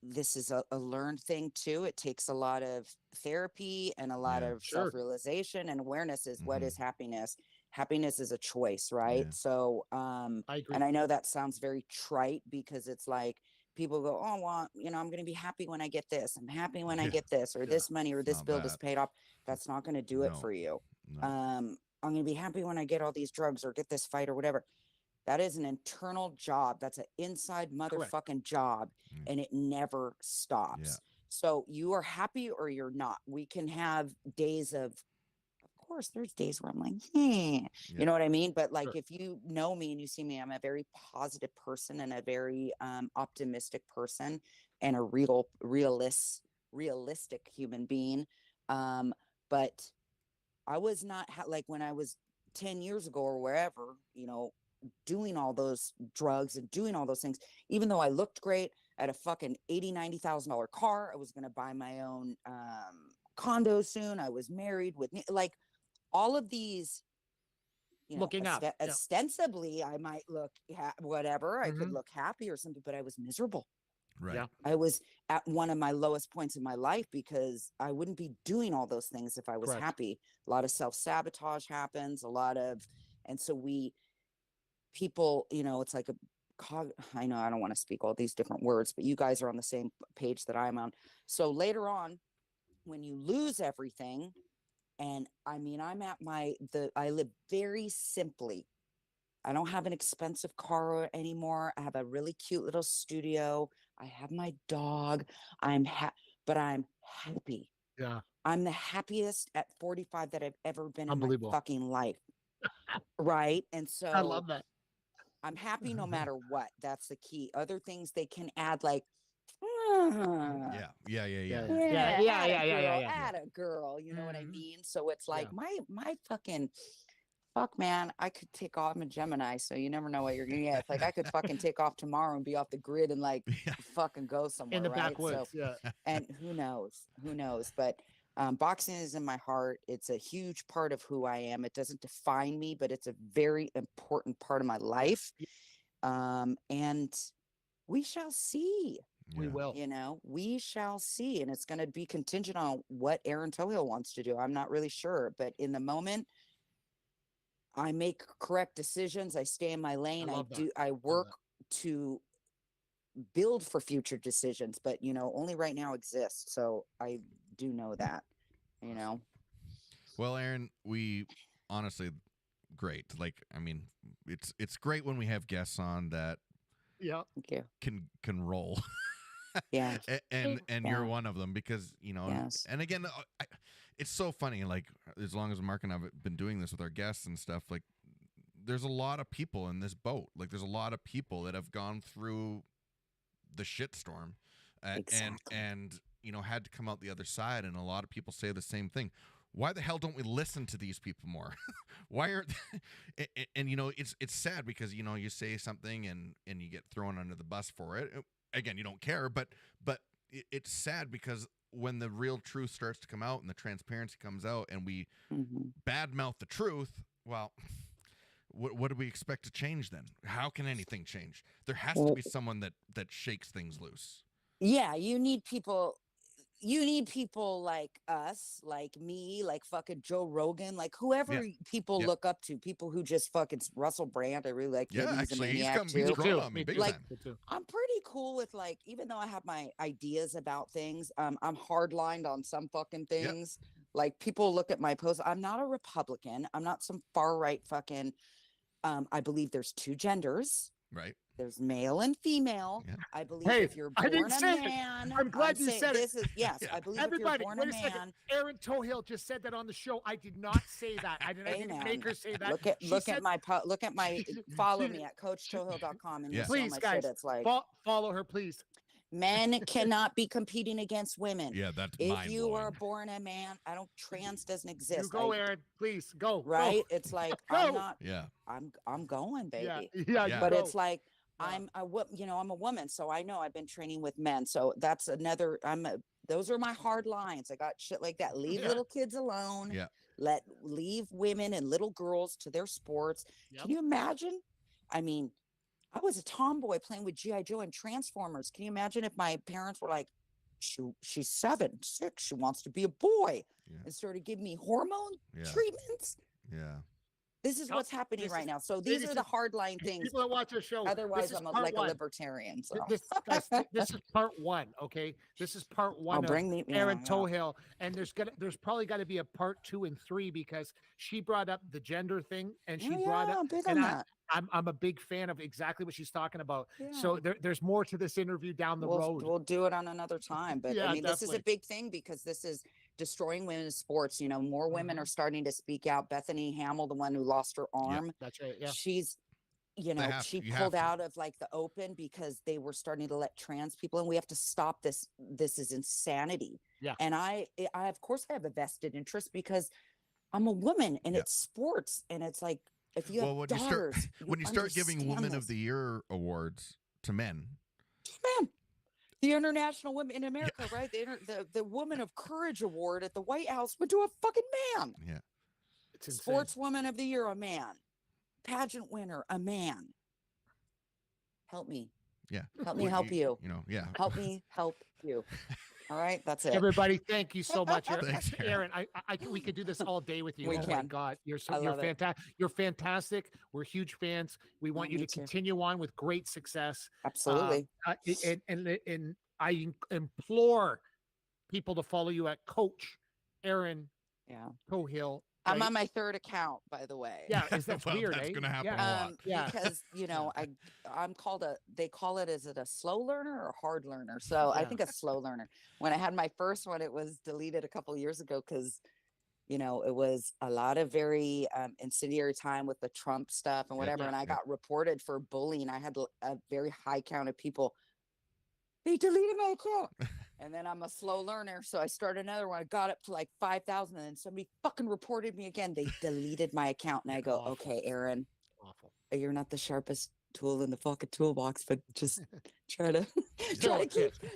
this is a learned thing too. It takes a lot of therapy and a lot of self-realization and awareness is what is happiness. Happiness is a choice, right? Yeah. So, I agree. and I know that sounds very trite, because it's like people go, oh, well, I'm going to be happy when I get this. I'm happy when I get this, or this money, or this bill is paid off. That's not going to do it for you. No. I'm going to be happy when I get all these drugs or get this fight or whatever. That is an internal job. That's an inside motherfucking job, and it never stops. Yeah. So you are happy or you're not. We can have days of course, there's days where I'm like, you know what I mean? But like, if you know me and you see me, I'm a very positive person and a very optimistic person and a realistic human being. But I was not like when I was 10 years ago or wherever, doing all those drugs and doing all those things, even though I looked great, I had a fucking $80,000-$90,000 car. I was going to buy my own condo soon. I was married with like all of these, looking up. Ostensibly, I might look whatever. I could look happy or something, but I was miserable. Right. Yeah. I was at one of my lowest points in my life because I wouldn't be doing all those things if I was happy. A lot of self-sabotage happens, and so people, it's like I know I don't want to speak all these different words, but you guys are on the same page that I'm on. So later on, when you lose everything, and I mean, I'm at I live very simply. I don't have an expensive car anymore. I have a really cute little studio. I have my dog. But I'm happy. Yeah. I'm the happiest at 45 that I've ever been in my Unbelievable. fucking life. Right. And I so love that. I'm happy no matter what. That's the key. Other things they can add, like, "Ah, Yeah. add a girl, you know what I mean? So it's like my fucking fuck, man, I could take off. I'm a Gemini, so you never know what you're gonna get. It's like I could fucking take off tomorrow and be off the grid and like Yeah. fucking go somewhere, In the right? backwoods. So, Yeah. and who knows? Who knows? But boxing is in my heart. It's a huge part of who I am. It doesn't define me, but it's a very important part of my life. And we shall see. We will. You know, we shall see. And it's going to be contingent on what Erin Tohill wants to do. I'm not really sure. But in the moment, I make correct decisions. I stay in my lane. I work to build for future decisions, but, you know, only right now exists. So I do know that, you know. Well, Erin, we honestly, great. Like, I mean, it's great when we have guests on that Thank you. can roll. Yeah. and you're one of them, because, you know, and again, it's so funny, like, as long as Mark and I've been doing this with our guests and stuff, like, there's a lot of people in this boat. Like, there's a lot of people that have gone through the shitstorm and you know, had to come out the other side. And a lot of people say the same thing. Why the hell don't we listen to these people more? Why aren't and you know, it's sad because, you know, you say something and you get thrown under the bus for it. Again, you don't care, but it's sad because when the real truth starts to come out and the transparency comes out and we badmouth the truth, well, what do we expect to change then? How can anything change? There has to be someone that shakes things loose. Yeah, you need people like us, like me, like fucking Joe Rogan, like whoever people look up to, people who just fucking Russell Brand. I really like him. Yeah, He's actually, a maniac he's grown on me big like, time. I'm pretty cool with, like, even though I have my ideas about things, I'm hardlined on some fucking things. Like, people look at my posts. I'm not a Republican. I'm not some far right fucking. I believe there's two genders. Right. There's male and female. Yeah. I believe if you're born a man. I'm glad you said this is I believe everybody, if you're born a man. Erin Tohill just said that on the show. I did not say that. I didn't make her say that. Look at my follow me at coachtohill.com and please, guys, it's like follow her, please. Men cannot be competing against women. Yeah, that's if you are born a man. Trans doesn't exist. You go, Erin. Please go. Right? Go. It's like go. I'm going, baby. Yeah. But it's like I'm a woman, so I know I've been training with men. So that's another. Those are my hard lines. I got shit like that. Leave little kids alone. Yeah. Leave women and little girls to their sports. Yep. Can you imagine? I mean, I was a tomboy playing with G.I. Joe and Transformers. Can you imagine if my parents were like, she's 7, 6, she wants to be a boy, and started giving me hormone treatments? Yeah. This is what's happening right now. So these are the hardline things. People that watch our show. Otherwise, I'm like a libertarian. So. This is part 1. Okay, this is part 1 of Erin Tohill, and there's probably got to be a part 2 and 3 because she brought up the gender thing, and she brought up. I'm a big fan of exactly what she's talking about. Yeah. So there's more to this interview down the road. We'll do it on another time. But I mean, this is a big thing because this is destroying women's sports. You know, more women are starting to speak out. Bethany Hamill, the one who lost her arm. Yeah, that's right. Yeah. She's, she pulled out of like the open because they were starting to let trans people in. We have to stop this. This is insanity. Yeah. And I of course I have a vested interest because I'm a woman and it's sports. And it's like, if you have daughters, when you start giving Women of the Year awards to men. The International Women in America, right? The Woman of Courage Award at the White House went to a fucking man. Yeah. It's Sportswoman of the Year, a man. Pageant winner, a man. Help me. Yeah. Help me help you. Help me help you. All right, that's it. Everybody, thank you so much, Thanks, Erin. We could do this all day with you. We can. My God, you're fantastic. You're fantastic. We're huge fans. We want you to continue on with great success. Absolutely. And I implore people to follow you at Coach Erin Tohill I'm right? on my third account, by the way. Yeah, that's Well, weird. that's eh? gonna happen Yeah. a lot. Yeah. Because I'm called they call it, is it a slow learner or hard learner? So I Yeah. think a slow learner. When I had my first one, it was deleted a couple years ago because it was a lot of very incendiary time with the Trump stuff and whatever. And I got reported for bullying. I had a very high count of people. They deleted my account. And then I'm a slow learner. So I started another one. I got up to like 5,000 and then somebody fucking reported me again. They deleted my account. And I go, Awful. okay, Erin, Awful. you're not the sharpest tool in the fucking toolbox, but just try to Still try to a keep kid. this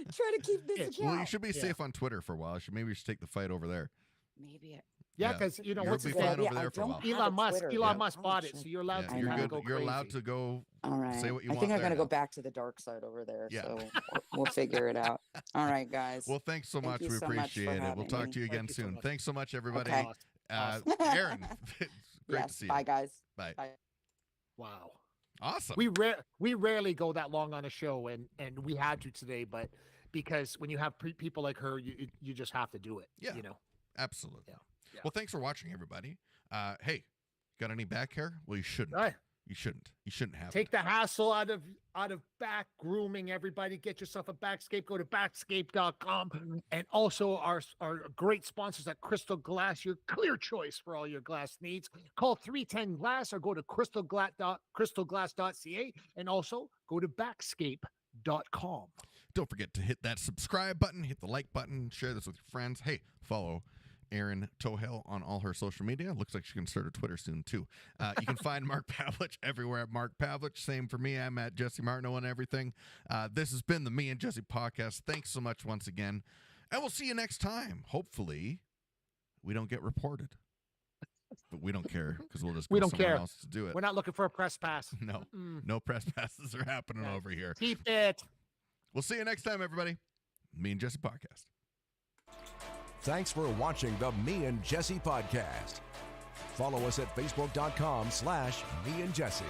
It's- account. Well, you should be Yeah. safe on Twitter for a while. Maybe we should take the fight over there. Maybe Yeah, Yeah. because You'll what's be his fine name? Yeah, over there I for a don't while. have a Elon Musk. Twitter. Elon Yeah. Musk Oh, bought it, shit. so you're allowed Yeah, to. I you're know. good. Go You're allowed crazy. to go All right. say what you I want. think I'm there gonna go now. back to the dark side over there. Yeah. So we'll figure it out. All right, guys. Well, thanks so Thank much. you We so much for appreciate it. We'll having talk me. to you again Thank you so soon. much. Thanks so much, everybody. Okay. Aaron, it's great Yes. to see you. Bye, guys. Bye. Bye. Wow. Awesome. We rarely go that long on a show, and we had to today, but because when you have people like her, you just have to do it. Yeah. Absolutely. Yeah. Yeah. Well, thanks for watching, everybody. Hey, got any back hair? Well, you shouldn't. Right. You shouldn't. You shouldn't have Take it. the hassle out of back grooming. Everybody, get yourself a backscape. Go to backscape.com, and also our great sponsors at Crystal Glass, your clear choice for all your glass needs. Call 310 Glass or go to crystalglass.ca, and also go to backscape.com. Don't forget to hit that subscribe button, hit the like button, share this with your friends. Hey, follow Erin Tohill on all her social media. Looks like she's going to start a Twitter soon, too. You can find Mark Pavlich everywhere at Mark Pavlich. Same for me. I'm at Jesse Martineau and everything. This has been the Me and Jesse podcast. Thanks so much once again. And we'll see you next time. Hopefully, we don't get reported. But we don't care because we'll just go We don't somewhere care. else to do it. We're not looking for a press pass. No, Mm-mm. no press passes are happening Yeah. over here. Keep it. We'll see you next time, everybody. Me and Jesse podcast. Thanks for watching the Me and Jesse podcast. Follow us at facebook.com/meandjesse.